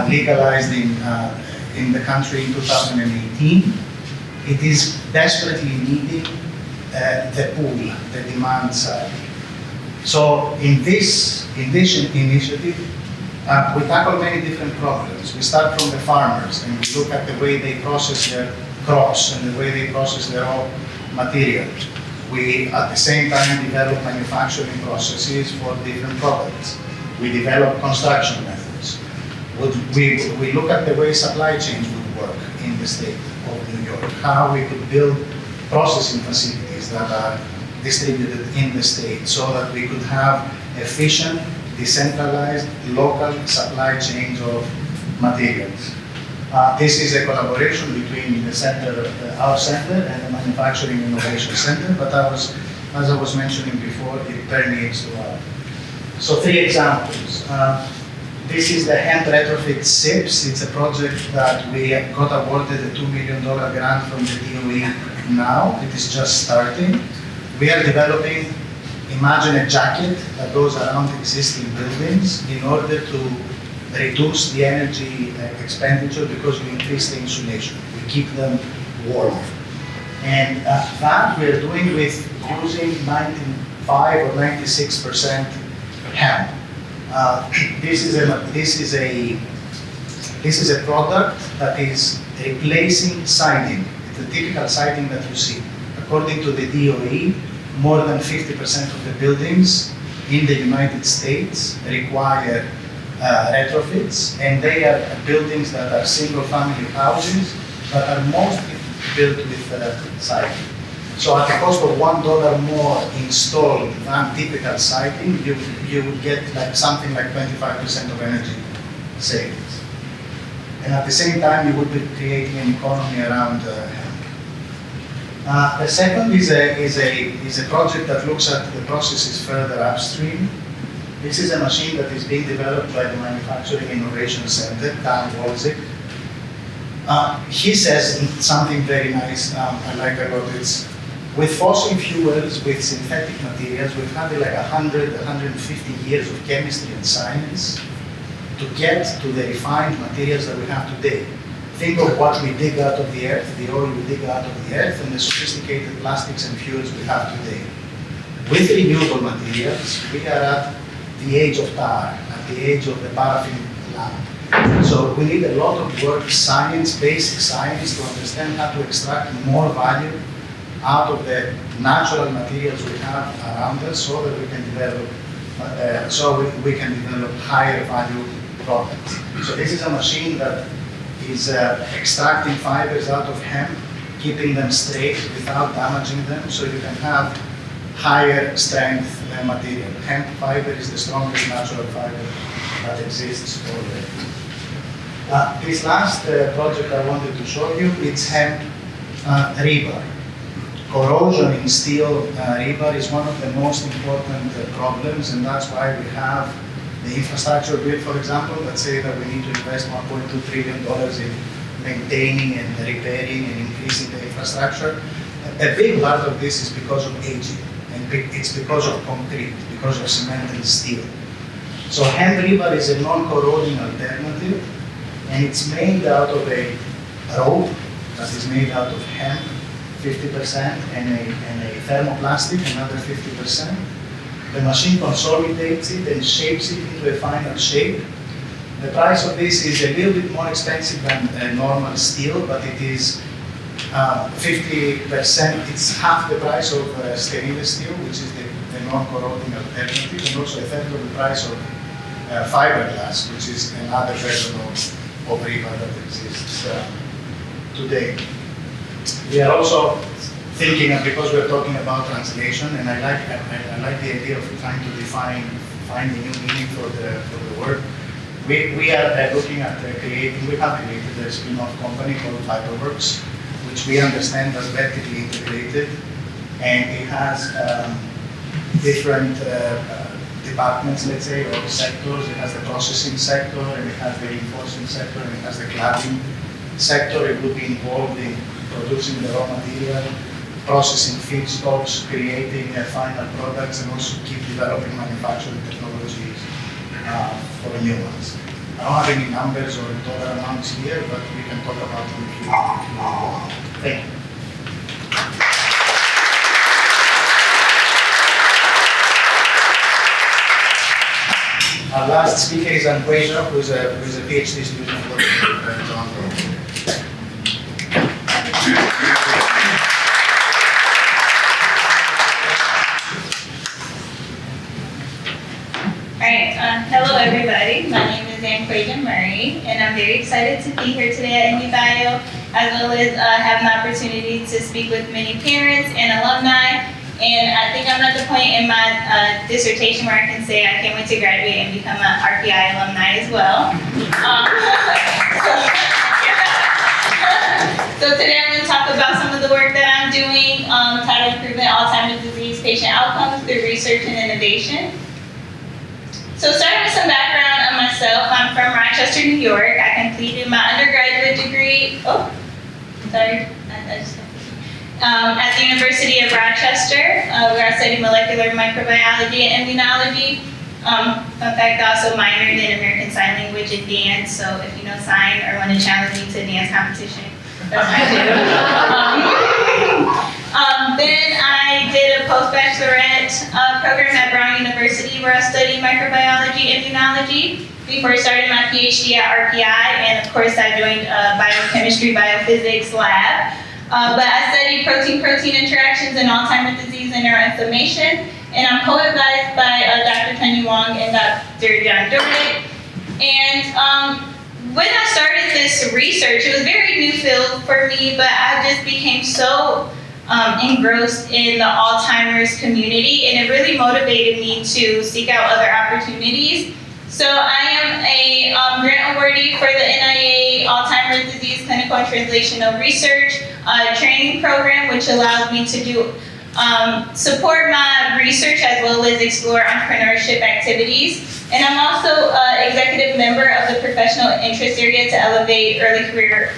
legalized in the country in 2018. It is desperately needing the pool, the demand side. So in this initiative, we tackle many different problems. We start from the farmers and we look at the way they process their crops and the way they process their raw materials. We, at the same time, develop manufacturing processes for different products. We develop construction methods. We look at the way supply chains would work in the state of New York, how we could build processing facilities that are distributed in the state so that we could have efficient, decentralized, local supply chains of materials. This is a collaboration between the center, our center, and the Manufacturing Innovation Center, but as I was mentioning before, it permeates throughout. So 3 examples. This is the hemp retrofit SIPS. It's a project that we got awarded a $2 million grant from the DOE now. It is just starting. We are developing, imagine a jacket that goes around existing buildings in order to reduce the energy expenditure because we increase the insulation. We keep them warm. And that we're doing with using 95 or 96% hemp. This is a product that is replacing siding. It's a typical siding that you see. According to the DOE, more than 50% of the buildings in the United States require retrofits, and they are buildings that are single-family houses that are mostly built with siding. So at the cost of $1 more installed than typical siding, you would get like something like 25% of energy savings. And at the same time, you would be creating an economy around hemp. The second is a project that looks at the processes further upstream. This is a machine that is being developed by the Manufacturing Innovation Center, Dan Wolzik. He says something very nice, I like about it. With fossil fuels, with synthetic materials, we've had like 100, 150 years of chemistry and science to get to the refined materials that we have today. Think of what we dig out of the earth, the oil we dig out of the earth, and the sophisticated plastics and fuels we have today. with renewable materials, we are at the age of tar, at the age of the paraffin lamp. So we need a lot of work, science, basic science, to understand how to extract more value out of the natural materials we have around us, so that we can develop, we can develop higher value products. So this is a machine that is extracting fibers out of hemp, keeping them straight without damaging them, so you can have higher strength material. Hemp fiber is the strongest natural fiber that exists already. This last project I wanted to show you, it's hemp rebar. Corrosion in steel rebar is one of the most important problems, and that's why we have the infrastructure bill, for example, that say that we need to invest $1.2 trillion in maintaining and repairing and increasing the infrastructure. A big part of this is because of aging, and it's because of concrete, because of cement and steel. So hemp rebar is a non-corroding alternative, and it's made out of a rope that is made out of hemp, 50%, and a thermoplastic, another 50%. The machine consolidates it and shapes it into a final shape. The price of this is a little bit more expensive than normal steel, but it is 50%, it's half the price of stainless steel, which is the non-corroding alternative, and also a third of the price of fiberglass, which is another version of rebar that exists today. We are also thinking, and because we're talking about translation, and I like the idea of trying to find a new meaning for the word. We are looking at creating, we have created a spin-off company called Fiberworks, which we understand as vertically integrated, and it has different departments, let's say, or sectors. It has the processing sector, and it has the reinforcing sector, and it has the cladding sector. It would be involved in producing the raw material, processing feedstocks, creating final products, and also keep developing manufacturing technologies for new ones. I don't have any numbers or dollar amounts here, but we can talk about them if you want. Thank you. Our last speaker is Anqesha, who is a Ph.D. student at Toronto. Hello everybody, my name is Anqesha Murray, and I'm very excited to be here today at NYBio, as well as have an opportunity to speak with many parents and alumni. And I think I'm at the point in my dissertation where I can say I can't wait to graduate and become an RPI alumni as well. So today I'm going to talk about some of the work that I'm doing, titled Improving Alzheimer's Disease Patient Outcomes through Research and Innovation. So starting with some background on myself, I'm from Rochester, New York. I completed my undergraduate degree, at the University of Rochester, where I studied molecular microbiology and immunology. Fun fact, I also minored in American Sign Language and dance, so if you know sign or want to challenge me to a dance competition, that's what I do. Then I did a post-bachelorette program at Brown University where I studied microbiology and immunology before I started my Ph.D. at RPI, and of course I joined a biochemistry, biophysics lab. But I studied protein-protein interactions in Alzheimer's disease and neuroinflammation, and I'm co-advised by Dr. Tony Wong and Dr. John Dordick. And when I started this research, it was a very new field for me, but I just became so engrossed in the Alzheimer's community, and it really motivated me to seek out other opportunities. So I am a grant awardee for the NIA Alzheimer's Disease Clinical and Translational Research training program, which allows me to do support my research as well as explore entrepreneurship activities. And I'm also an executive member of the professional interest area to elevate early career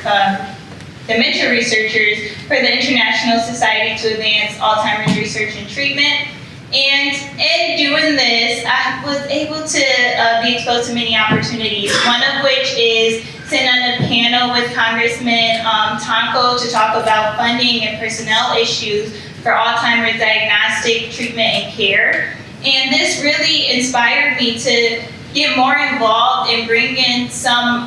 dementia researchers for the International Society to Advance Alzheimer's Research and Treatment. And in doing this, I was able to be exposed to many opportunities, one of which is sitting on a panel with Congressman Tonko to talk about funding and personnel issues for Alzheimer's diagnostic treatment and care. And this really inspired me to get more involved and bring in some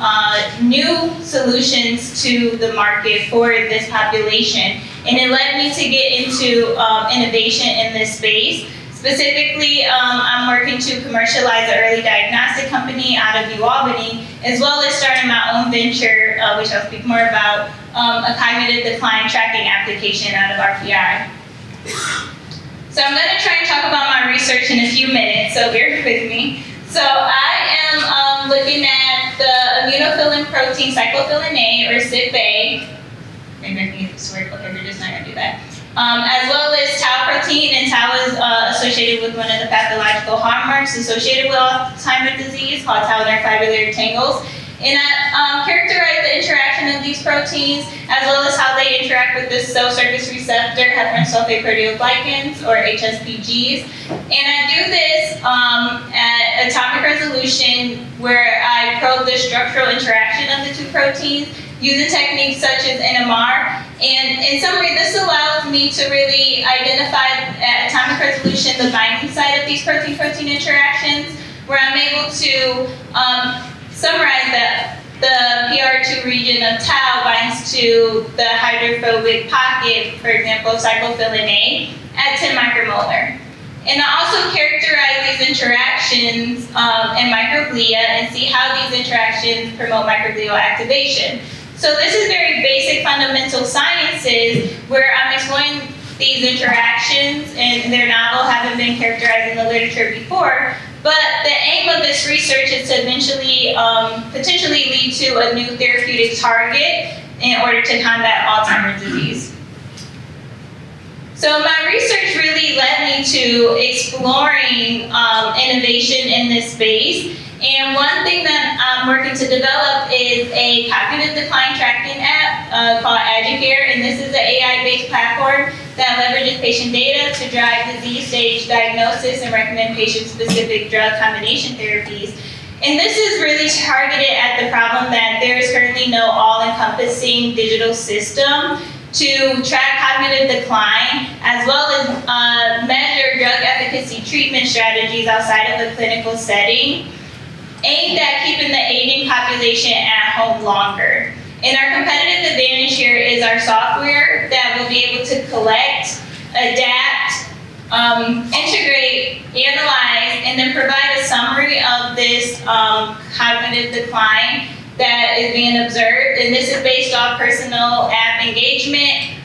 new solutions to the market for this population. And it led me to get into innovation in this space. Specifically, I'm working to commercialize an early diagnostic company out of New Albany, as well as starting my own venture, which I'll speak more about, a cognitive decline tracking application out of RPI. So I'm going to try and talk about my research in a few minutes, so bear with me. So I am looking at the immunophilin protein cyclophilin A, or CYP-A. Maybe I can use this word, okay, we're just not going to do that. As well as tau protein, and tau is associated with one of the pathological hallmarks associated with Alzheimer's disease, called tau neurofibrillary tangles. And I characterize the interaction of these proteins, as well as how they interact with the cell surface receptor, heparan sulfate proteoglycans, or HSPGs. And I do this at atomic resolution, where I probe the structural interaction of the two proteins using techniques such as NMR. And in summary, this allows me to really identify at atomic resolution the binding site of these protein-protein interactions, where I'm able to summarize that the PR2 region of tau binds to the hydrophobic pocket, for example, cyclophilin A, at 10 micromolar. And I also characterize these interactions in microglia and see how these interactions promote microglial activation. So this is very basic fundamental sciences where I'm exploring these interactions, and they're novel, haven't been characterized in the literature before. But the aim of this research is to eventually, potentially lead to a new therapeutic target in order to combat Alzheimer's disease. So my research really led me to exploring innovation in this space. And one thing that I'm working to develop is a cognitive decline tracking app called Agicare, and this is an AI-based platform that leverages patient data to drive disease stage diagnosis and recommend patient-specific drug combination therapies. And this is really targeted at the problem that there is currently no all-encompassing digital system to track cognitive decline, as well as measure drug efficacy treatment strategies outside of the clinical setting, aimed at keeping the aging population at home longer. And our competitive advantage here is our software that will be able to collect, adapt, integrate, analyze, and then provide a summary of this cognitive decline that is being observed. And this is based off personal app engagement,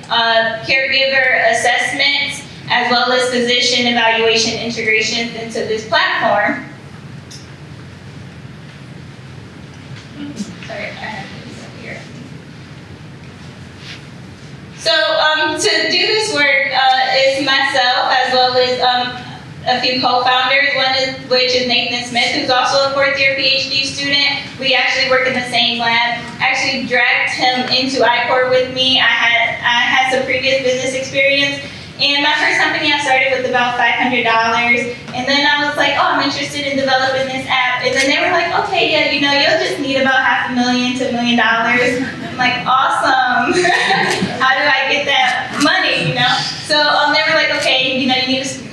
caregiver assessments, as well as physician evaluation integrations into this platform. Sorry, I have this up here. So to do this work is myself, as well as a few co-founders, which is Nathan Schmidt, who's also a fourth-year Ph.D. student. We actually work in the same lab. Actually dragged him into ICOR with me. I had some previous business experience. And my first company I started with about $500. And then I was like, oh, I'm interested in developing this app. And then they were like, okay, yeah, you'll just need about $500,000 to $1 million. I'm like, awesome. How do I get that money, So they were like, okay, you need to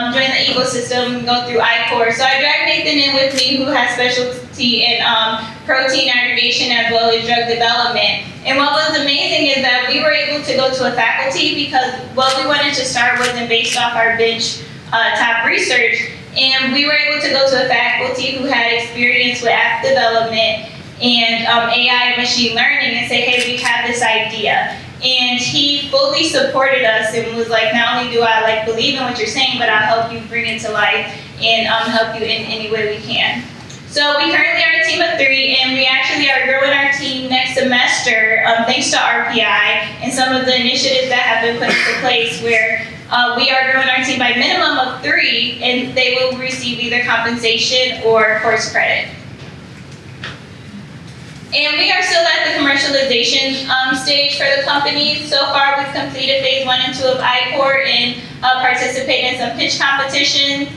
join the ecosystem, go through ICOR. So I dragged Nathan in with me, who has specialty in protein aggregation as well as drug development. And what was amazing is that we were able to go to a faculty because what we wanted to start wasn't based off our bench top research. And we were able to go to a faculty who had experience with app development and AI and machine learning and say, hey, we have this idea. And he fully supported us and was like, not only do I believe in what you're saying, but I'll help you bring it to life and help you in any way we can. So we currently are a team of 3, and we actually are growing our team next semester thanks to RPI and some of the initiatives that have been put into place where we are growing our team by minimum of 3, and they will receive either compensation or course credit. And we are still at the commercialization stage for the company. So far, we've completed phase 1 and 2 of ICOR and participated in some pitch competitions.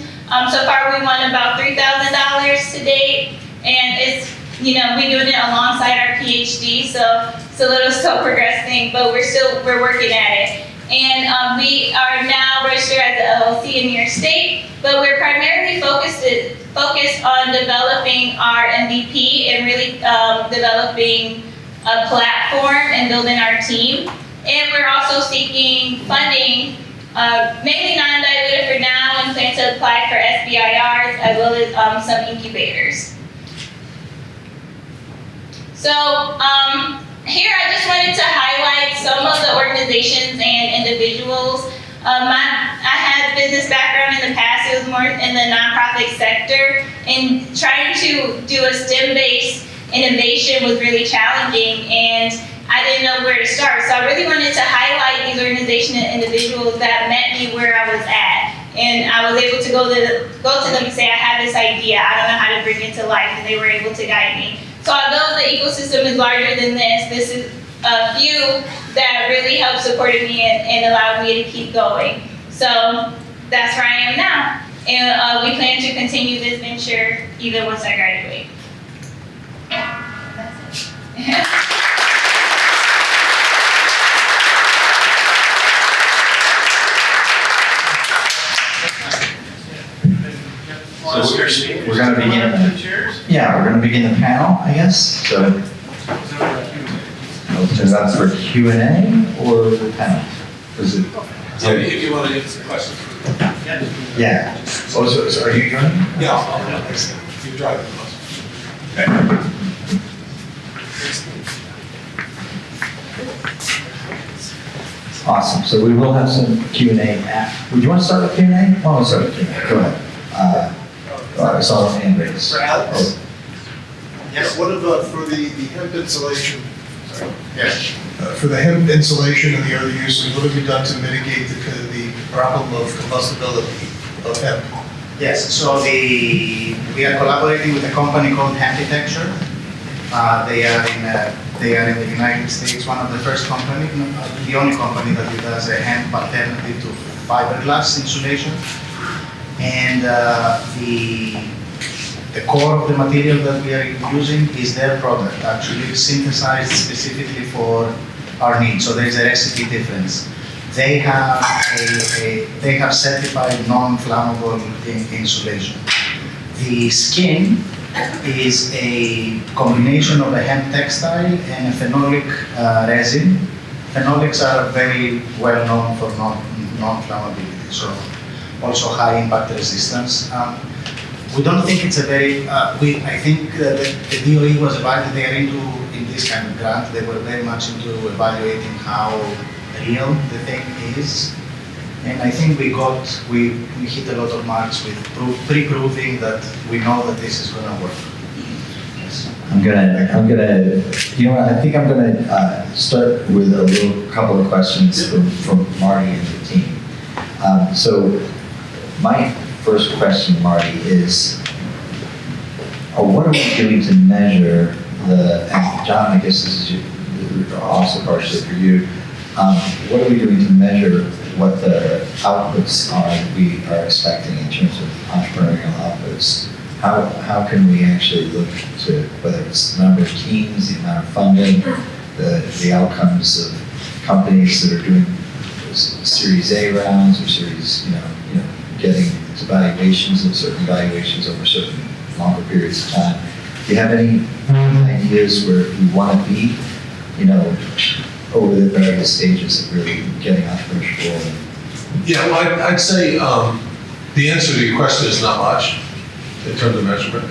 So far, we won about $3,000 to date, and it's we're doing it alongside our Ph.D. So it's a little slow progressing, but we're working at it. And we are now registered as an LLC in New York State, but we're primarily focused on developing our MVP and really developing a platform and building our team. And we're also seeking funding, mainly non-dilutive for now, and plan to apply for SBIRs as well as some incubators. So here I just wanted to highlight some of the organizations and individuals. I had business background in the past. It was more in the nonprofit sector, and trying to do a STEM-based innovation was really challenging, and I didn't know where to start. So I really wanted to highlight these organizations and individuals that met me where I was at. And I was able to go to them and say, I have this idea, I don't know how to bring it to life, and they were able to guide me. So although the ecosystem is larger than this is a few that really helped supported me and allowed me to keep going. So that's where I am now. And we plan to continue this venture even once I graduate. That's it. So we're going to begin. Yeah, we're going to begin the panel, I guess. So open it up for Q&A or the panel. Is it? If you want to answer questions. Yeah. Oh, so are you joining? Yeah, I'll you drive the bus. Okay. Awesome. So we will have some Q&A. Would you want to start with Q&A? Oh, we'll start with Q&A. Go ahead. I saw a hand raised. For Alex? Oh. Yes. What about for the hemp insulation? Sorry. Yes. For the hemp insulation and the other uses, what have you done to mitigate the problem of combustibility of hemp? Yes, so we are collaborating with a company called Architecture. They are in the United States, one of the first company, the only company that does a hemp alternative to fiberglass insulation. And the core of the material that we are using is their product, actually synthesized specifically for our needs. So there's a recipe difference. They have they have certified non-flammable insulation. The skin is a combination of a hemp textile and a phenolic resin. Phenolics are very well known for non-flammability, so also high impact resistance. We don't think it's a very, I think that the DOE was in this kind of grant, they were very much into evaluating how real the thing is. And I think we hit a lot of marks with pre-proving that we know that this is gonna work. Yes. I'm gonna, you know what, I think I'm gonna start with a couple of questions from Marty and the team. So my first question, Marty, is what are we doing to measure and John, I guess this is also partially for you, what are we doing to measure what the outputs are that we are expecting in terms of entrepreneurial outputs? How can we actually look to whether it's the number of teams, the amount of funding, the outcomes of companies that are doing Series A rounds or Series, getting to valuations and certain valuations over certain longer periods of time. Do you have any ideas where we want to be, over the various stages of really getting entrepreneurship rolling? Yeah, well, I'd say the answer to your question is not much in terms of measurement.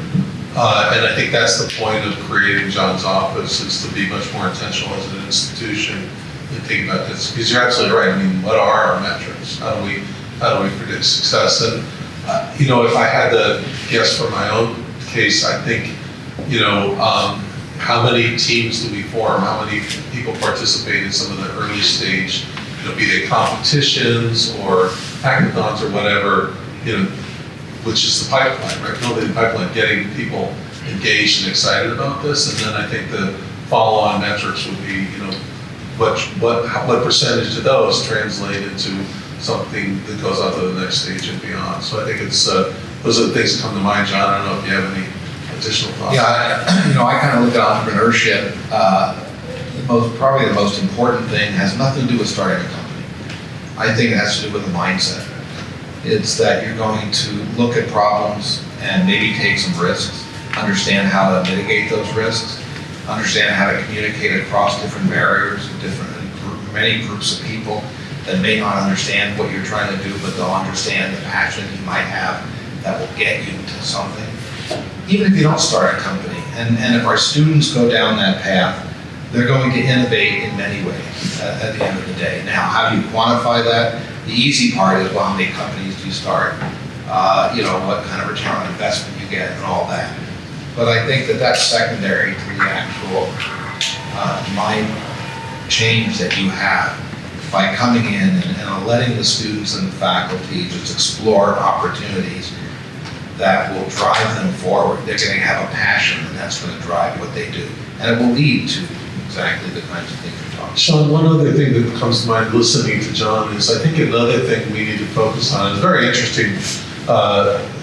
And I think that's the point of creating John's office, is to be much more intentional as an institution and think about this. Because you're absolutely right. I mean, what are our metrics? How do we predict success? And if I had to guess for my own case, I think, how many teams do we form? How many people participate in some of the early stage, be they competitions or hackathons or whatever, which is the pipeline, right? Building the pipeline, getting people engaged and excited about this. And then I think the follow-on metrics would be, what percentage of those translate into something that goes on to the next stage and beyond. So I think it's those are the things that come to mind, John. I don't know if you have any additional thoughts? Yeah, I kind of look at entrepreneurship, probably the most important thing has nothing to do with starting a company. I think it has to do with the mindset. It's that you're going to look at problems and maybe take some risks, understand how to mitigate those risks, understand how to communicate across different barriers, many groups of people that may not understand what you're trying to do, but they'll understand the passion you might have that will get you to something. Even if you don't start a company, and if our students go down that path, they're going to innovate in many ways at the end of the day. Now, how do you quantify that? The easy part is, well, how many companies do you start? What kind of return on investment you get and all that. But I think that that's secondary to the actual mind change that you have by coming in and letting the students and the faculty just explore opportunities that will drive them forward. They're going to have a passion, and that's going to drive what they do. And it will lead to exactly the kinds of things you're talking about. Sean, one other thing that comes to mind listening to John is I think another thing we need to focus on is very interesting.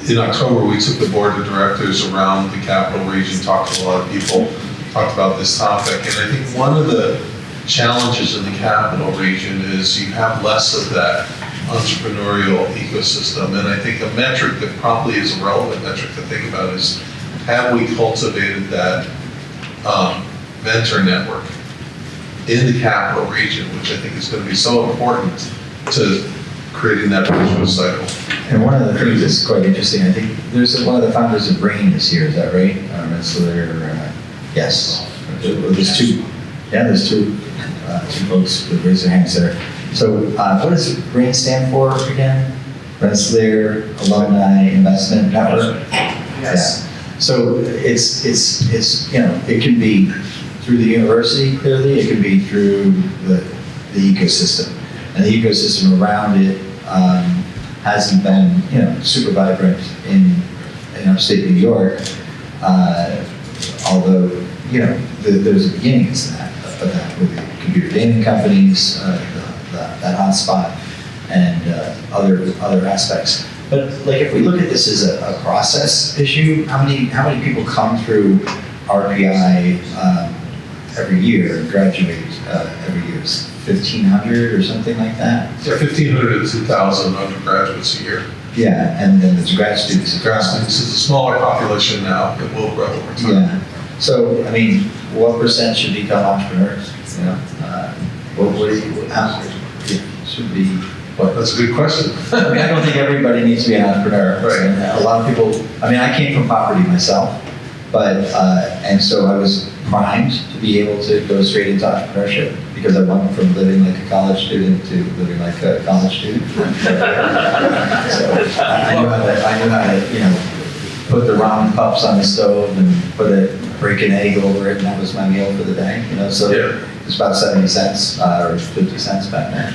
In October, we took the board of directors around the capital region, talked to a lot of people, talked about this topic. And I think one of the challenges in the capital region is you have less of that entrepreneurial ecosystem. And I think a metric that probably is a relevant metric to think about is, have we cultivated that mentor network in the capital region, which I think is going to be so important to creating that virtuous cycle. And one of the things that's quite interesting, I think there's one of the founders of Brain is here, is that right? Rensselaer, yes. There's two folks that raise their hands there. So what does Brain stand for again? Rensselaer Alumni Investment Network? Yes. Yeah. So it's it can be through the university, clearly, it can be through the ecosystem. And the ecosystem around it hasn't been, super vibrant in upstate New York, although, there's a beginning of that with the computer gaming companies, that hotspot, and other aspects. But like, if we look at this as a process issue, how many people come through RPI every year and graduate every year? 1,500 or something like that? Yeah, 1,500 to 2,000 undergraduates a year. Yeah, and then there's grad students. Grad students is a smaller population now, it will grow over time. Yeah. So, I mean, what percent should become entrepreneurs? What do you, should be, what? That's a good question. I mean, I don't think everybody needs to be an entrepreneur. Right. And a lot of people, I mean, I came from poverty myself, but, and so I was primed to be able to go straight into entrepreneurship because I went from living like a college student to living like a college student. So I knew how to, put the ramen cups on the stove and break an egg over it, and that was my meal for the day. So Yeah. it was about 70 cents or 50 cents back then.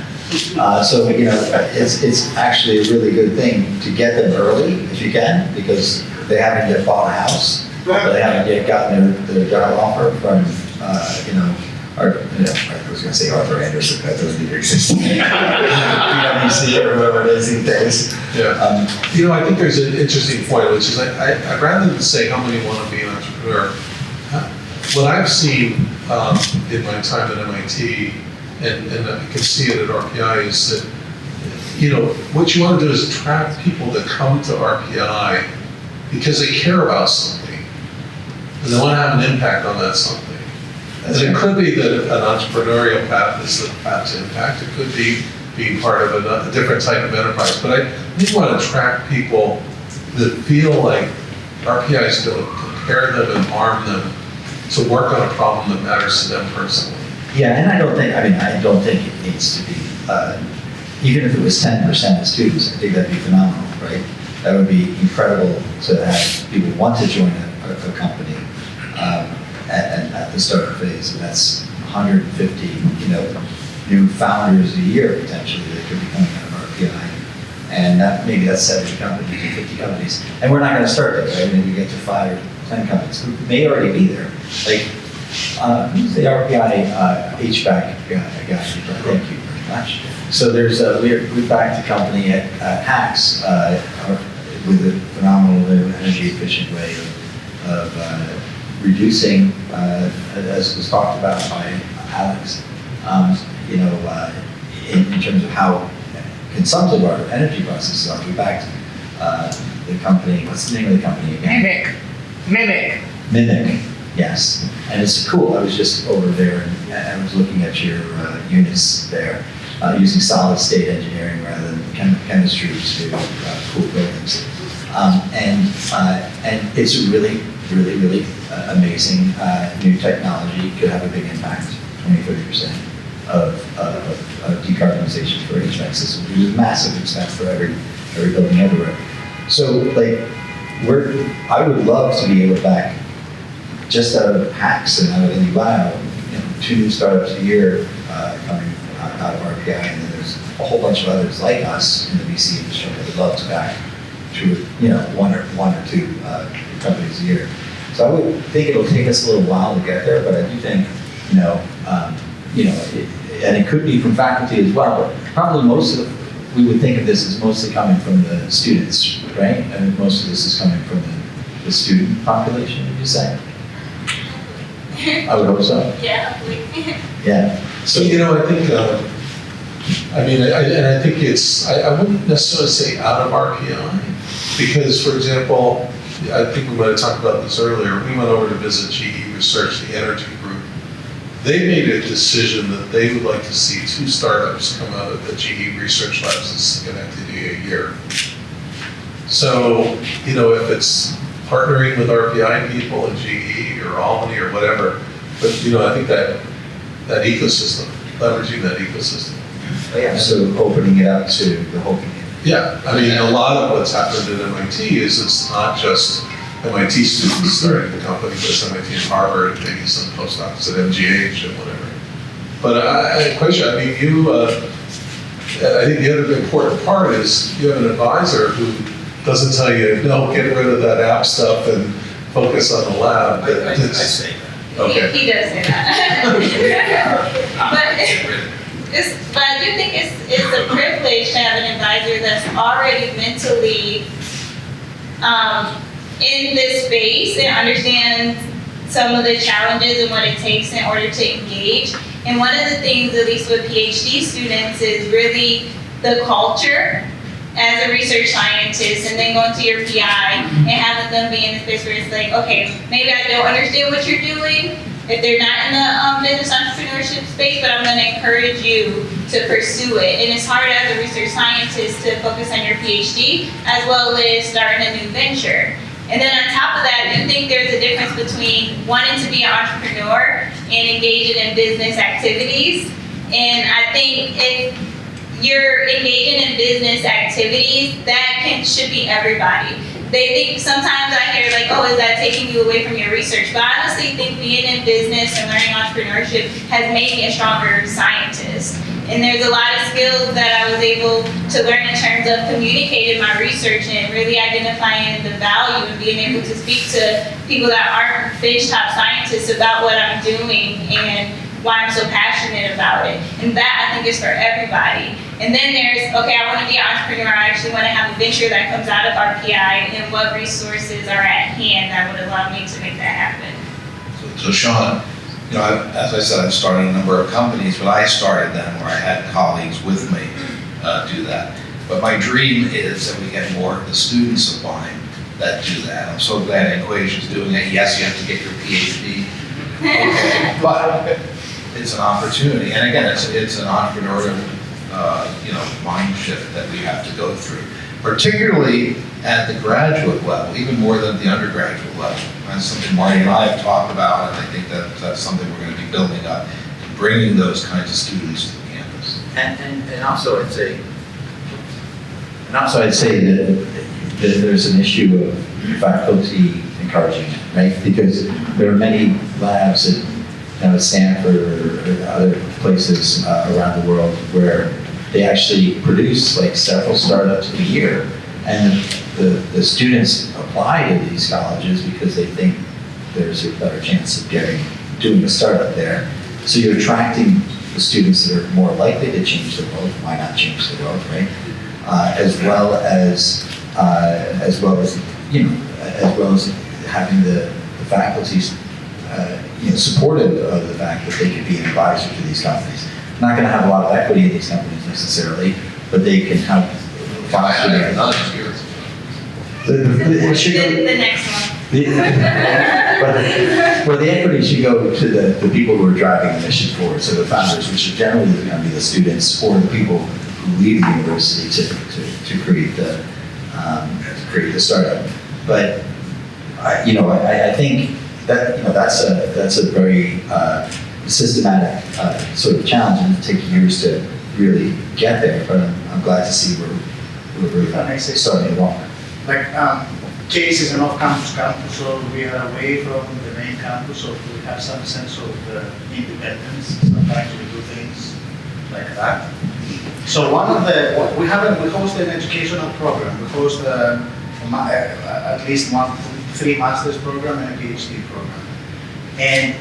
So it's actually a really good thing to get them early if you can, because they haven't yet bought a house. They haven't yet gotten their job offer from, I was going to say Arthur Anderson, that doesn't even exist. PwC or whatever it is these days. Yeah. I think there's an interesting point, which is I'd rather than say how many want to be an entrepreneur, what I've seen in my time at MIT, and I can see it at RPI, is that, what you want to do is attract people that come to RPI because they care about something, and they want to have an impact on that something. And it could be that an entrepreneurial path is the path to impact. It could be being part of a different type of enterprise. But I think we want to attract people that feel like RPI is going to prepare them and arm them to work on a problem that matters to them personally. Yeah, and I don't think it needs to be, even if it was 10% of students, I think that'd be phenomenal, right? That would be incredible to have people want to join a company at the startup phase, and that's 150, new founders a year potentially that could be coming out of RPI, and maybe that's 70 companies or 50 companies, and we're not going to start there, right? Maybe we get to 5 or 10 companies who may already be there. Like, who's the RPI HVAC guy? Thank you very much. So there's we backed a company at Hacks with a phenomenal energy efficient way of reducing, as was talked about by Alex, in terms of how consumptive our energy processes are. We backed the company, what's the name of the company again? Mimic, yes. And it's cool. I was just over there and I was looking at your units there, using solid state engineering rather than chemistry to cool buildings. And it's a really amazing new technology. Could have a big impact, 20-30% of decarbonization for HVAC systems. It was a massive expense for every building everywhere. So like, I would love to be able to back, just out of hacks and out of NUI, 2 new startups a year coming out of RPI, and then there's a whole bunch of others like us in the VC industry that would love to back to one or two companies a year. So I would think it'll take us a little while to get there, but I do think and it could be from faculty as well. But probably we would think of this as mostly coming from the students, right? And most of this is coming from the student population. Would you say? I would hope so. Yeah. Yeah. So, I think, I think it's, I wouldn't necessarily say out of RPI, because, for example, I think we might have talked about this earlier, we went over to visit GE Research, the energy group. They made a decision that they would like to see 2 startups come out of the GE Research Labs in Schenectady a year. So, if it's partnering with RPI people at GE or Albany or whatever, but I think that ecosystem, leveraging that ecosystem. Yeah. So opening it up to the whole community. Yeah, a lot of what's happened at MIT is it's not just MIT students starting the company, but it's MIT and Harvard, and maybe some postdocs at MGH and whatever. But Anqesha, I think the other important part is you have an advisor who doesn't tell you, no, get rid of that app stuff and focus on the lab. I say that. Okay. He does say that. But I do think it's a privilege to have an advisor that's already mentally in this space and understands some of the challenges and what it takes in order to engage. And one of the things, at least with PhD students, is really the culture as a research scientist, and then going to your PI and having them be in a space where it's like, okay, maybe I don't understand what you're doing if they're not in the business entrepreneurship space, but I'm going to encourage you to pursue it. And it's hard as a research scientist to focus on your PhD as well as starting a new venture. And then on top of that, I do think there's a difference between wanting to be an entrepreneur and engaging in business activities. And I think if you're engaging in business activities, that should be everybody. They think, sometimes I hear like, oh, is that taking you away from your research? But I honestly think being in business and learning entrepreneurship has made me a stronger scientist. And there's a lot of skills that I was able to learn in terms of communicating my research and really identifying the value and being able to speak to people that aren't benchtop scientists about what I'm doing and why I'm so passionate about it. And that, I think, is for everybody. And then there's, okay, I want to be an entrepreneur. I actually want to have a venture that comes out of RPI, and what resources are at hand that would allow me to make that happen. So Sean, as I said, I've started a number of companies, but I started them where I had colleagues with me do that. But my dream is that we get more of the students applying that do that. I'm so glad Anqesha is doing it. Yes, you have to get your PhD. Okay, but it's an opportunity, and again, it's an entrepreneurial, mind shift that we have to go through, particularly at the graduate level, even more than the undergraduate level. That's something Marty and I have talked about, and I think that's something we're going to be building up, bringing those kinds of students to the campus. And also I'd say that there's an issue of faculty encouraging it, right? Because there are many labs at Stanford or other places around the world where they actually produce like several startups a year, and the students apply to these colleges because they think there's a better chance of doing a startup there. So you're attracting the students that are more likely to change the world. Why not change the world, right? As well as having the faculties, supportive of the fact that they could be an advisor to these companies. Not going to have a lot of equity in these companies necessarily, but they can help foster their. It should go, The next one. well, the equity should go to the people who are driving the mission forward. So the founders, which are generally going to be the students or the people who leave the university to create the startup. But I think that that's a very systematic sort of challenge, and it takes years to really get there. But I'm glad to see we're starting along. Like, Case is an off-campus campus, so we are away from the main campus, so we have some sense of independence. Sometimes we do things like that. So we host an educational program. We host at least 3 master's program and a Ph.D. program. And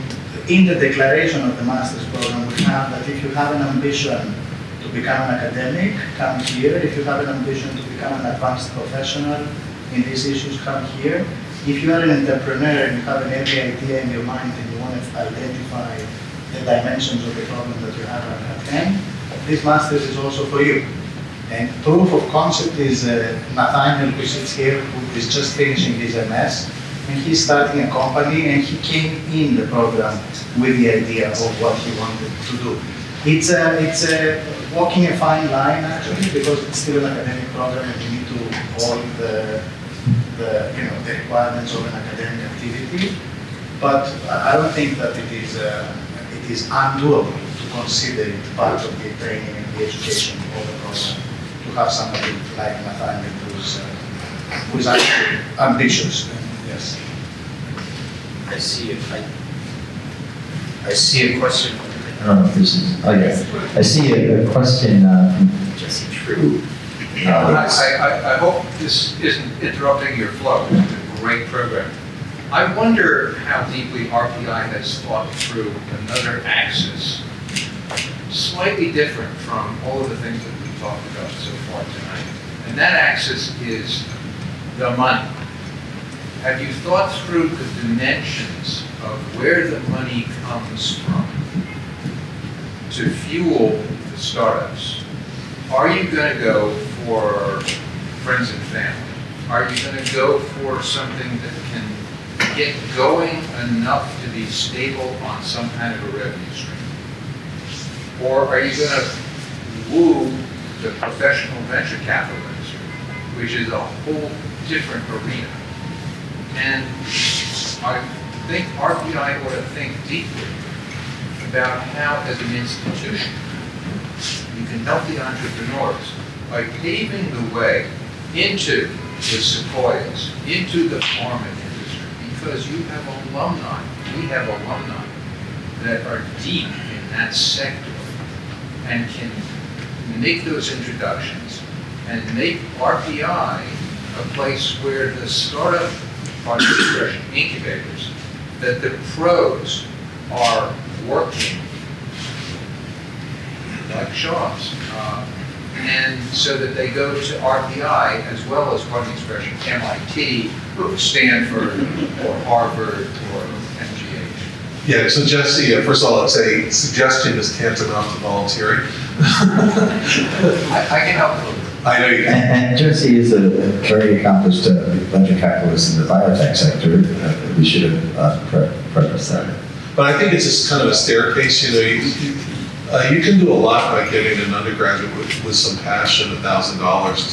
in the declaration of the master's program, we have that if you have an ambition to become an academic, come here. If you have an ambition to become an advanced professional in these issues, come here. If you are an entrepreneur and you have an early idea in your mind and you want to identify the dimensions of the problem that you have at hand, this master's is also for you. And proof of concept is Nathaniel, who sits here, who is just finishing his MS, and he's starting a company, and he came in the program with the idea of what he wanted to do. It's walking a fine line, actually, because it's still an academic program and you need to hold the requirements of an academic activity. But I don't think that it is undoable to consider it part of the training and the education of the program, to have somebody like Nathaniel who's actually ambitious. Yes. I see a question. I don't know if this is. Oh yes, I see a question from Jesse True. I hope this isn't interrupting your flow. It's a great program. I wonder how deeply RPI has thought through another axis, slightly different from all of the things that we've talked about so far tonight. And that axis is the money. Have you thought through the dimensions of where the money comes from to fuel the startups? Are you going to go for friends and family? Are you going to go for something that can get going enough to be stable on some kind of a revenue stream? Or are you going to woo the professional venture capital industry, which is a whole different arena? And I think RPI ought to think deeply about how, as an institution, you can help the entrepreneurs by paving the way into the sequoias, into the pharma industry, because you have alumni, we have alumni that are deep in that sector and can make those introductions and make RPI a place where the startup incubators, that the pros are working like Shaw's, and so that they go to RPI as well as, pardon the expression, MIT, or Stanford, or Harvard, or MGH. Yeah, so Jesse, first of all, it's a suggestion is tantamount to volunteering. I can help a little bit. I know you can. And Jesse is a very accomplished venture capitalist in the biotech sector. We should have prefaced that. But I think it's just kind of a staircase. You can do a lot by giving an undergraduate with some passion $1,000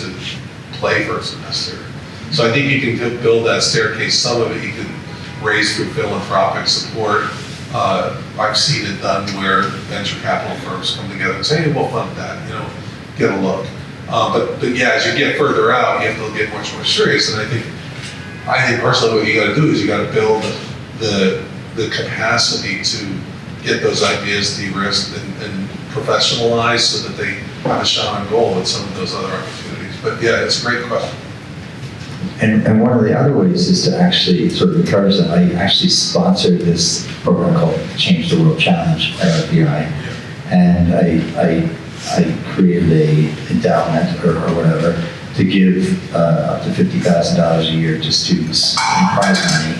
to play for a semester. So I think you can build that staircase. Some of it you can raise through philanthropic support. I've seen it done where venture capital firms come together and say, hey, we'll fund that, get a look. But yeah, as you get further out, you have to get much more serious. And I think personally what you got to do is you got to build the capacity to get those ideas de-risked and professionalized so that they have a shot on goal with some of those other opportunities. But yeah, it's a great question. And one of the other ways is to actually sort of encourage them. I actually sponsored this program called Change the World Challenge at RPI. And I created a endowment or whatever to give up to $50,000 a year to students in prize money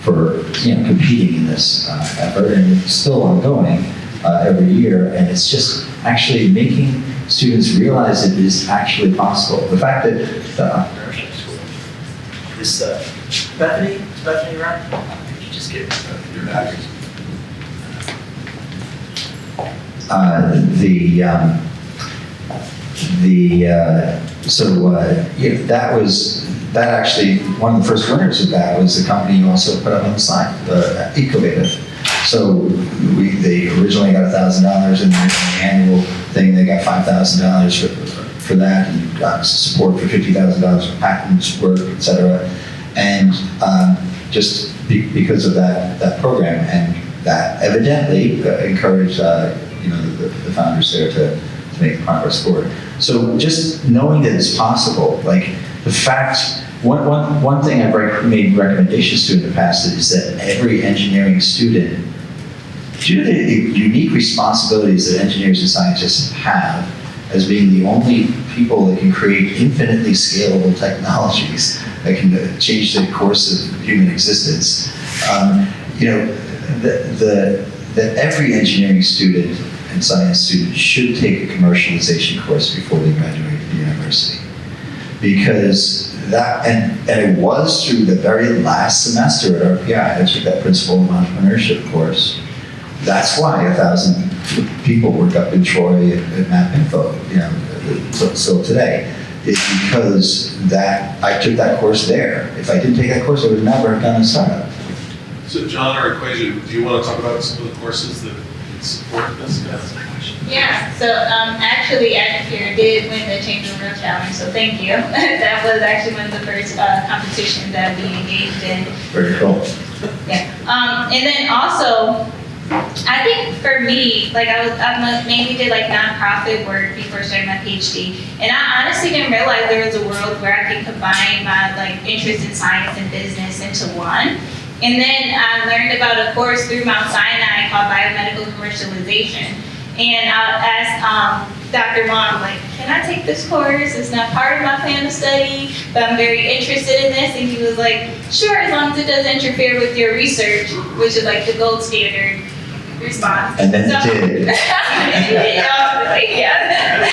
for competing in this effort, and it's still ongoing every year, and it's just actually making students realize it is actually possible. The fact that Is Bethany around? Could you just give your back? That actually, one of the first winners of that was the company you also put up on the side, Ecology. So they originally got $1,000 in the annual thing. They got $5,000 for that, and got support for $50,000 for patents work, et cetera. And just because of that program, and that evidently encouraged the founders there to make progress forward. So just knowing that it's possible, like the fact. One thing I've made recommendations to in the past is that every engineering student, due to the unique responsibilities that engineers and scientists have as being the only people that can create infinitely scalable technologies that can change the course of human existence, that every engineering student and science student should take a commercialization course before they graduate from university. Because that, and it was through the very last semester at RPI, I took that Principle of Entrepreneurship course. That's why 1,000 people work up in Troy at MapInfo, so today. It's because that I took that course there. If I didn't take that course, I would never have done a startup. So John or Equation, do you want to talk about some of the courses that support this? Yeah, so actually Anqesha did win the Change the World Challenge, so thank you. That was actually one of the first competitions that we engaged in. Very cool. Yeah, and then also, I think for me, like I mainly did like nonprofit work before starting my PhD, and I honestly didn't realize there was a world where I could combine my like interest in science and business into one. And then I learned about a course through Mount Sinai called Biomedical Commercialization. And I asked Dr. Wong, like, can I take this course? It's not part of my plan of study, but I'm very interested in this. And he was like, sure, as long as it doesn't interfere with your research, which is like the gold standard response. And then it did. I was like, yeah,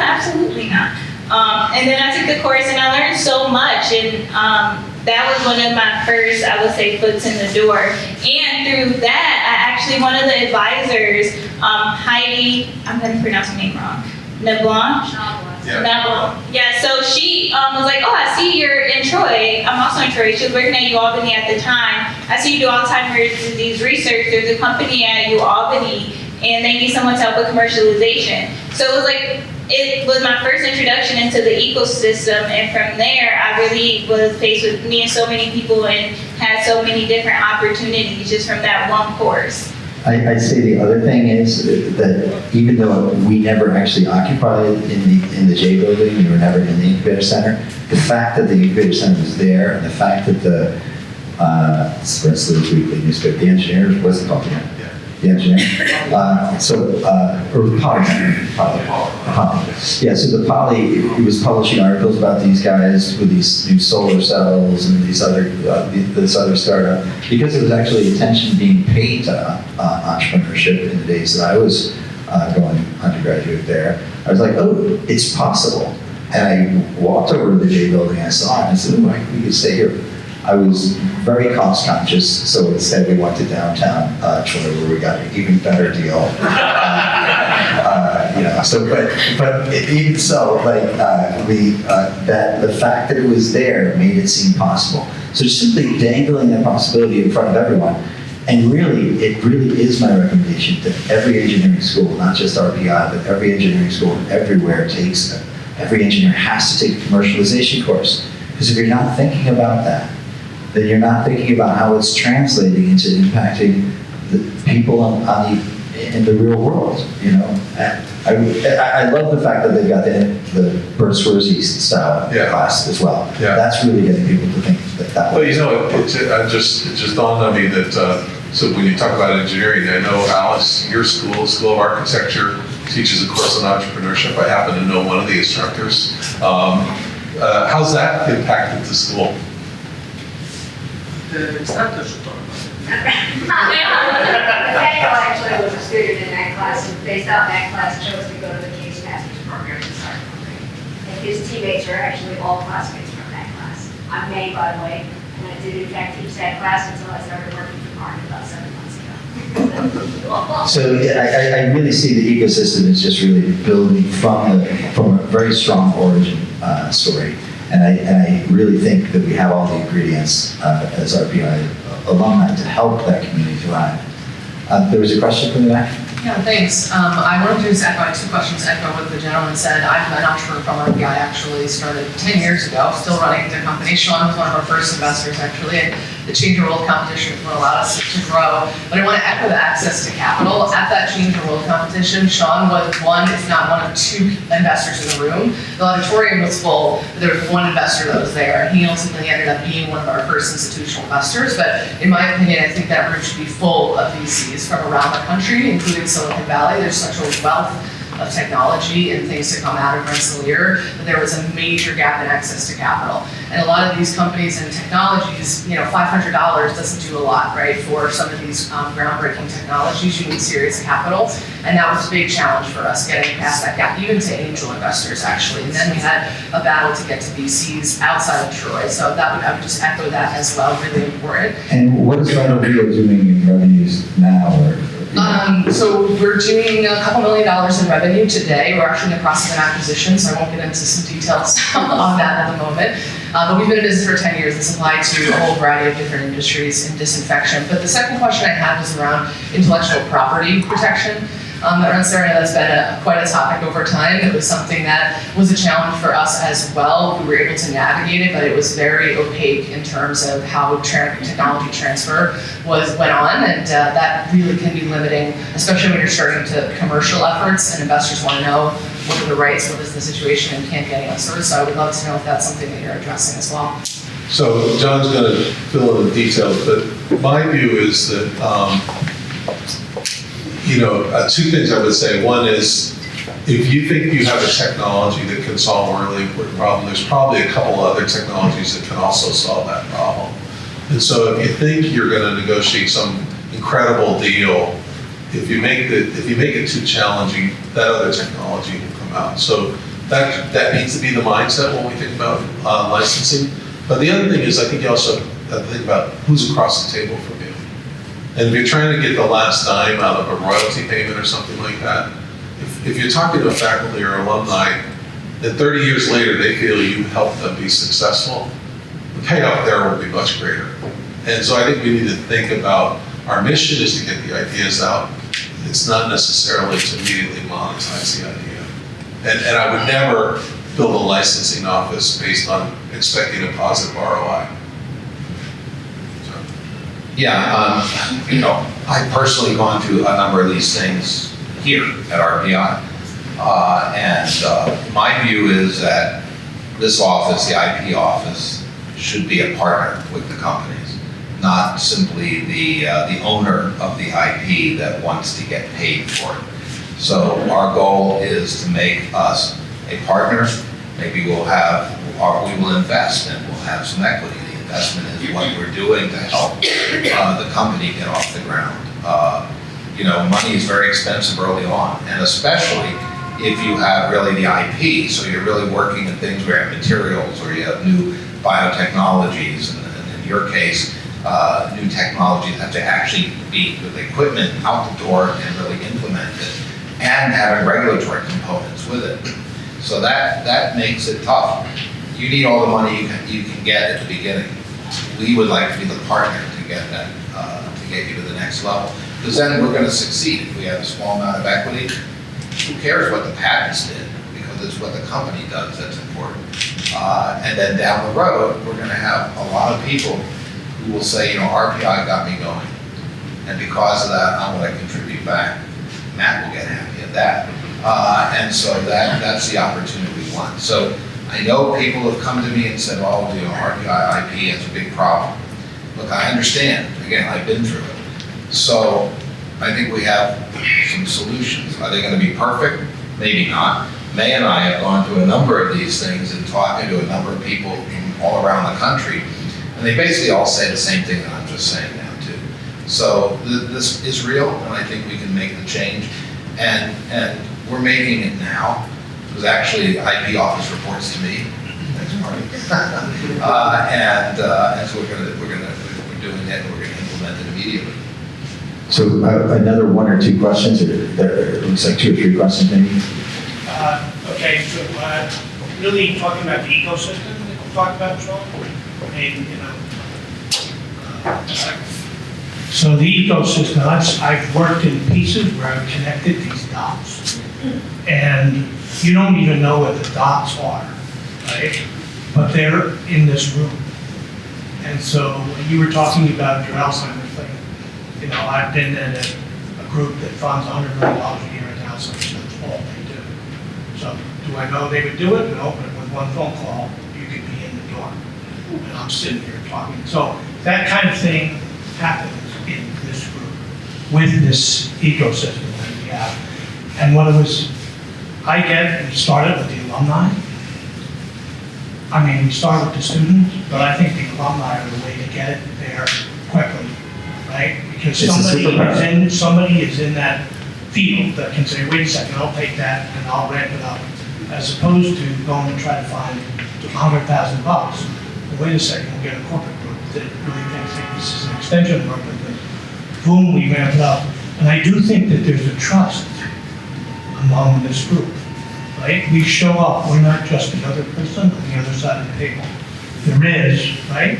absolutely not. And then I took the course and I learned so much. And that was one of my first, I would say, foots in the door. And through that, one of the advisors, Heidi, I'm going to pronounce her name wrong, Neblon? Yeah, so she was like, oh, I see you're in Troy. I'm also in Troy. She was working at UAlbany at the time. I see you do Alzheimer's disease research. There's a company at UAlbany, and they need someone to help with commercialization. So it was like, it was my first introduction into the ecosystem, and from there, I really was faced with meeting so many people and had so many different opportunities just from that one course. I'd say the other thing is that even though we never actually occupied in the J building, we were never in the incubator center, the fact that the incubator center was there, and the fact that the Rensselaer's weekly newspaper, the Engineer, what's it called again? The Engineer. Or Polytechnic. Yeah, so the Poly, it was publishing articles about these guys with these new solar cells and these other, this other startup, because there was actually attention being paid to entrepreneurship in the days that I was going undergraduate there. I was like, oh, it's possible. And I walked over to the J building, I saw it, and I said, oh, we could stay here. I was very cost conscious, so instead we went to downtown Troy, where we got an even better deal. But even so, like that the fact that it was there made it seem possible. So just simply dangling that possibility in front of everyone, and really, it really is my recommendation that every engineering school, not just RPI, but every engineering school everywhere takes it. Every engineer has to take a commercialization course, because if you're not thinking about that, then you're not thinking about how it's translating into impacting the people in the real world. I love the fact that they've got the Bert Swersey style class as well. Yeah. That's really getting people to think that way. Well, it just dawned on me that so when you talk about engineering, I know Alex, your school, School of Architecture, teaches a course on entrepreneurship. I happen to know one of the instructors. How's that impacted the school? The instructor should talk about it. Nathaniel actually was a student in that class, and based on that class, chose to go to the Case Master's program and start working. And his teammates are actually all classmates from that class. I'm May, by the way, and I did in fact teach that class until I started working for Marty about 7 months ago. So yeah, I really see the ecosystem is just really building from a very strong origin story. And I really think that we have all the ingredients as RPI alumni to help that community thrive. There was a question from the back? Yeah, thanks. I wanted to just echo 2 questions, echo what the gentleman said. I'm an entrepreneur from RPI, actually started 10 years ago, still running the company. Sean was one of our first investors, actually, and the Change Your World competition is what allowed us to grow. But I want to echo the access to capital. At that Change Your World competition, Sean was one, if not one of 2 investors in the room. The auditorium was full, but there was one investor that was there, and he ultimately ended up being one of our first institutional investors. But in my opinion, I think that room should be full of VCs from around the country, including Silicon Valley. There's such a wealth of technology and things to come out of Rensselaer, but there was a major gap in access to capital. And a lot of these companies and technologies, $500 doesn't do a lot, right? For some of these groundbreaking technologies, you need serious capital. And that was a big challenge for us, getting past that gap, even to angel investors, actually. And then we had a battle to get to VCs outside of Troy. So I would just echo that as well, really important. And what is Rio doing in revenues now? So we're doing a couple $1 million in revenue today. We're actually in the process of an acquisition, so I won't get into some details on that at the moment. But we've been in business for 10 years and supplied to a whole variety of different industries in disinfection. But the second question I had was around intellectual property protection. At Rensselaer, that's been quite a topic over time. It was something that was a challenge for us as well. We were able to navigate it, but it was very opaque in terms of how technology transfer went on, and that really can be limiting, especially when you're starting to commercial efforts and investors want to know what are the rights, what is the situation, and can't get answers. So I would love to know if that's something that you're addressing as well. So John's going to fill in the details, but my view is that 2 things I would say. One is, if you think you have a technology that can solve a really important problem, there's probably a couple other technologies that can also solve that problem. And so if you think you're going to negotiate some incredible deal, if you make it too challenging, that other technology will come out. So that needs to be the mindset when we think about licensing. But the other thing is, I think you also have to think about who's across the table from you. And if you're trying to get the last dime out of a royalty payment or something like that, if you're talking to a faculty or alumni, and 30 years later they feel you helped them be successful, the payoff there will be much greater. And so I think we need to think about, our mission is to get the ideas out. It's not necessarily to immediately monetize the idea. And I would never build a licensing office based on expecting a positive ROI. Yeah, I've personally gone through a number of these things here at RPI. And my view is that this office, the IP office, should be a partner with the companies, not simply the owner of the IP that wants to get paid for it. So our goal is to make us a partner. Maybe we will invest and we'll have some equity. Investment is what we're doing to help the company get off the ground. Money is very expensive early on, and especially if you have really the IP, so you're really working in things where you have materials or you have new biotechnologies, and in your case, new technologies have to actually be with equipment out the door and really implement it, and having regulatory components with it. So that makes it tough. You need all the money you can get at the beginning. We would like to be the partner to get that, to get you to the next level. Because then we're going to succeed. If we have a small amount of equity, who cares what the patents did? Because it's what the company does that's important. And then down the road, we're going to have a lot of people who will say, RPI got me going. And because of that, I want to contribute back. Matt will get happy at that. And so that's the opportunity we want. So I know people have come to me and said, RPI IP is a big problem. Look, I understand. Again, I've been through it. So I think we have some solutions. Are they going to be perfect? Maybe not. May and I have gone through a number of these things and talking to a number of people all around the country. And they basically all say the same thing that I'm just saying now too. So this is real, and I think we can make the change. And we're making it now. It was actually IP office reports to me. Thanks, Marty. And so we're doing it, and we're going to implement it immediately. So another one or two questions, or it looks like 2 or 3 questions maybe? Okay, so really talking about the ecosystem that we talked about as well. I mean, so the ecosystem, I've worked in pieces where I've connected these dots. And you don't even know what the dots are, right? But they're in this room. And so when you were talking about your Alzheimer's thing, I've been in a group that funds $100 million a year into Alzheimer's. That's all they do. So do I know they would do it? No, but with one phone call, you could be in the door. And I'm sitting here talking. So that kind of thing happens in this group with this ecosystem that we have. And what it was, I get, we started with the alumni. I mean, we start with the students, but I think the alumni are the way to get it there quickly, right? Because somebody is in that field that can say, wait a second, I'll take that and I'll ramp it up, as opposed to going and try to find $100,000. Well, wait a second, we'll get a corporate group that really thinks that this is an extension of our business. Boom, we ramp it up. And I do think that there's a trust among this group, right? We show up, we're not just the other person on the other side of the table. There is, right?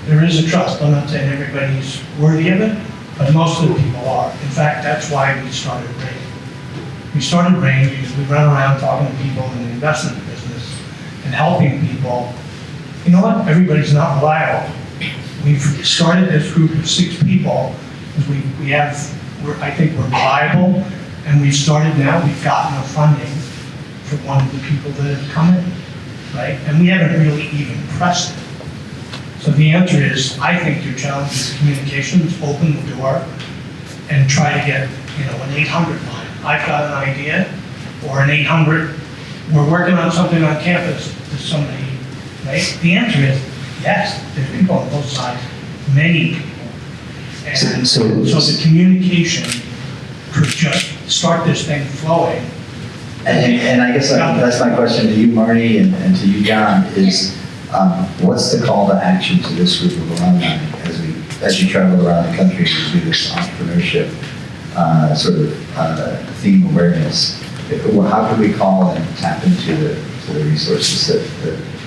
There is a trust. I'm not saying everybody's worthy of it, but most of the people are. In fact, that's why we started RAIN. We started RAIN because we run around talking to people in the investment business and helping people. You know what? Everybody's not reliable. We've started this group of 6 people because I think we're reliable, and we've started now, we've gotten the funding for one of the people that have come in, right? And we haven't really even pressed it. So the answer is, I think your challenge is communications, open the door, and try to get, an 800 line. I've got an idea, or an 800, we're working on something on campus, does somebody, right? The answer is, yes, there's people on both sides, many people. And so the communication could just start this thing flowing. And I guess that's my question to you, Marty, and to you, John, is what's the call to action to this group of alumni as you travel around the country to do this entrepreneurship theme awareness? How can we call and tap into the resources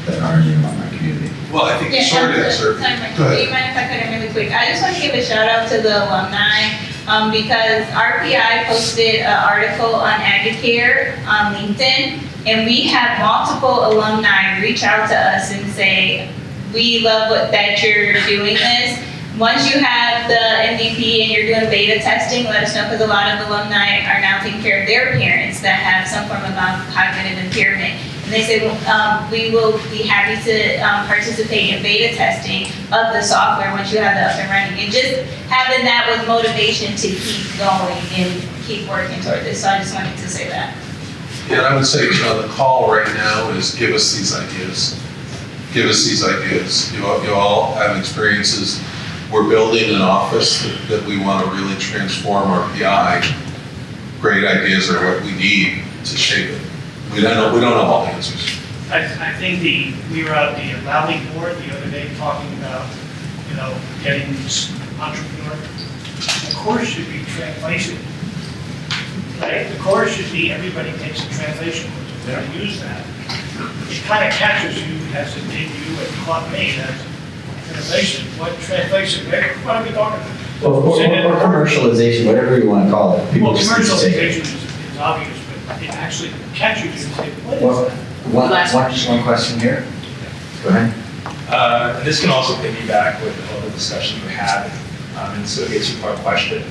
that are in the alumni community? Well, I think the short answer. Do you mind if I cut in really quick? I just want to give a shout out to the alumni because RPI posted an article on Agicare on LinkedIn, and we have multiple alumni reach out to us and say, we love that you're doing this. Once you have the MVP and you're doing beta testing, let us know, because a lot of alumni are now taking care of their parents that have some form of cognitive impairment. And they say, we will be happy to participate in beta testing of the software once you have it up and running. And just having that with motivation to keep going and keep working toward this. So I just wanted to say that. Yeah, and I would say, the call right now is give us these ideas. Give us these ideas. You all have experiences. We're building an office that we want to really transform our PI. Great ideas are what we need to shape it. We don't know all the answers. I think we were at the rally board the other day talking about, getting this entrepreneur. The course should be translation, right? The course should be everybody takes a translation course. If they're going to use that, it kind of catches you as it did you and caught me as translation. What translation? What are we talking about? Or commercialization, whatever you want to call it. Well, commercialization is obvious, but it actually catches you and say, what is that? One question here. Go ahead. This can also piggyback with all the discussion we had, and so it gets you part question.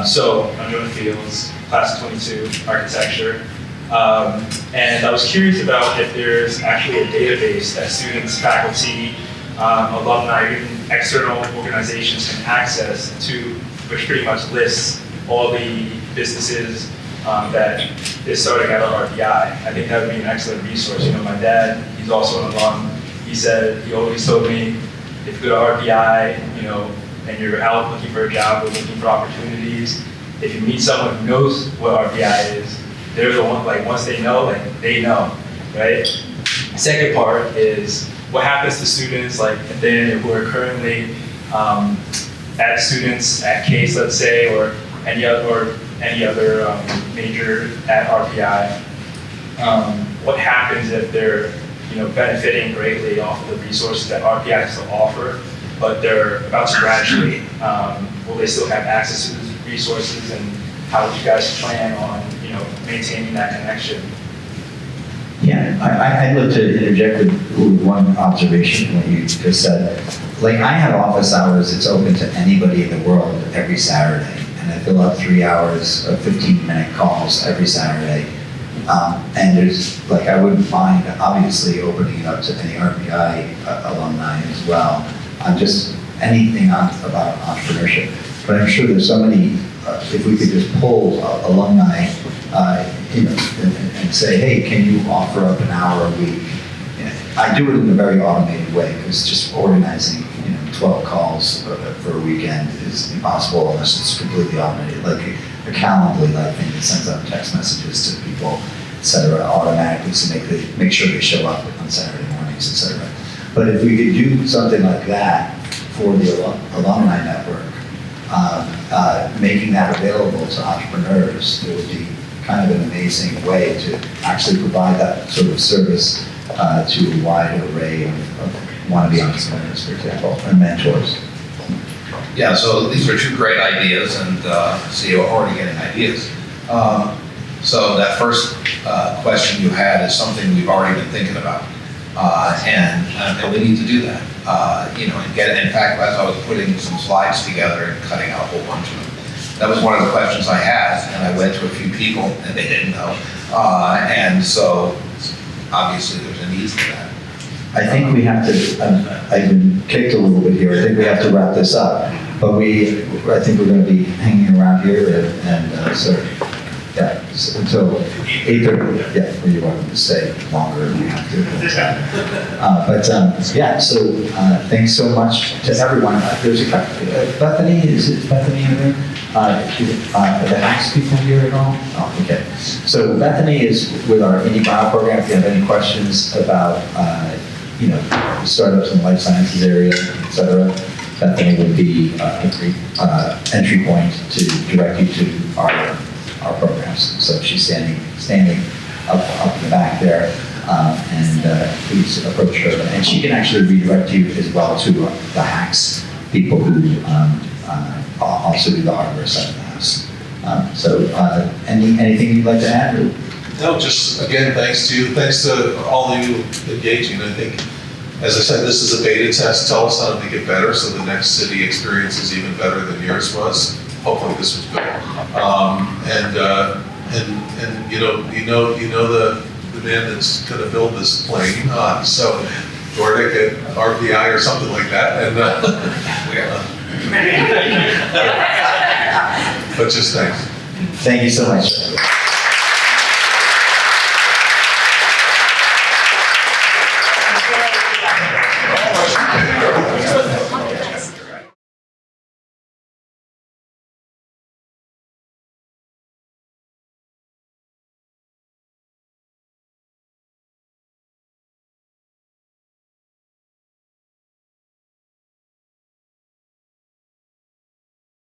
So I'm doing fields, class of 22, architecture, and I was curious about if there's actually a database that students, faculty, alumni, even external organizations can access to, which pretty much lists all the businesses that is starting at our RPI. I think that would be an excellent resource. My dad, he's also an alum. He said, he always told me, if you go to RPI, you know, and you're out looking for a job or looking for opportunities, if you meet someone who knows what RPI is, they're the one, like, once they know, like, they know, right? Second part is what happens to students like then who are currently at students at CASE, let's say, or any other major at RPI. What happens if they're, you know, benefiting greatly off of the resources that RPI has to offer, but they're about to graduate? Will they still have access to those resources, and how would you guys plan on, you know, maintaining that connection? Yeah, I'd love to interject with one observation what you just said. Like, I have office hours, it's open to anybody in the world every Saturday, and I fill out 3 hours of 15-minute calls every Saturday. And there's, like, I wouldn't mind, obviously, opening it up to any RPI alumni as well. Just anything about entrepreneurship. But I'm sure there's so many, if we could just pull alumni, you know, and say, hey, can you offer up an hour a week? You know, I do it in a very automated way, because just organizing, you know, 12 calls for a weekend is impossible unless it's completely automated. Like a Calendly-like thing that sends out text messages to people, et cetera, automatically to make sure they show up on Saturday mornings, et cetera. But if we could do something like that for the alumni network, making that available to entrepreneurs, it would be kind of an amazing way to actually provide that sort of service to a wide array of wannabe entrepreneurs, for example, and mentors. Yeah, so these are two great ideas, and so you're already getting ideas. So that first question you had is something we've already been thinking about, and we need to do that. You know, and get it. In fact, as I was putting some slides together and cutting out a whole bunch of them, that was one of the questions I had, and I went to a few people, and they didn't know. And so, obviously, there's a need for that. I think we have to, I've been kicked a little bit here, I think we have to wrap this up. But I think we're going to be hanging around here, and so, yeah, until 8:30. Yeah, or you're welcome to stay longer if you have to. Yeah, so thanks so much to everyone. There's a Bethany, is it Bethany in there? Are the Hacks people here at all? Oh, okay. So Bethany is with our Indie Bio program. If you have any questions about, you know, startups in the life sciences area, et cetera, Bethany would be a great entry point to direct you to our programs. So she's standing up in the back there, and please approach her. And she can actually redirect you as well to the Hacks people who also do the hardware side of the house. So anything you'd like to add? Or? No, just again, thanks to all of you engaging. I think, as I said, this is a beta test. Tell us how to make it better so the next city experience is even better than yours was. Hopefully this was good. And you know the man that's going to build this plane. So Dordick at RPI or something like that. And but just thanks. Thank you so much.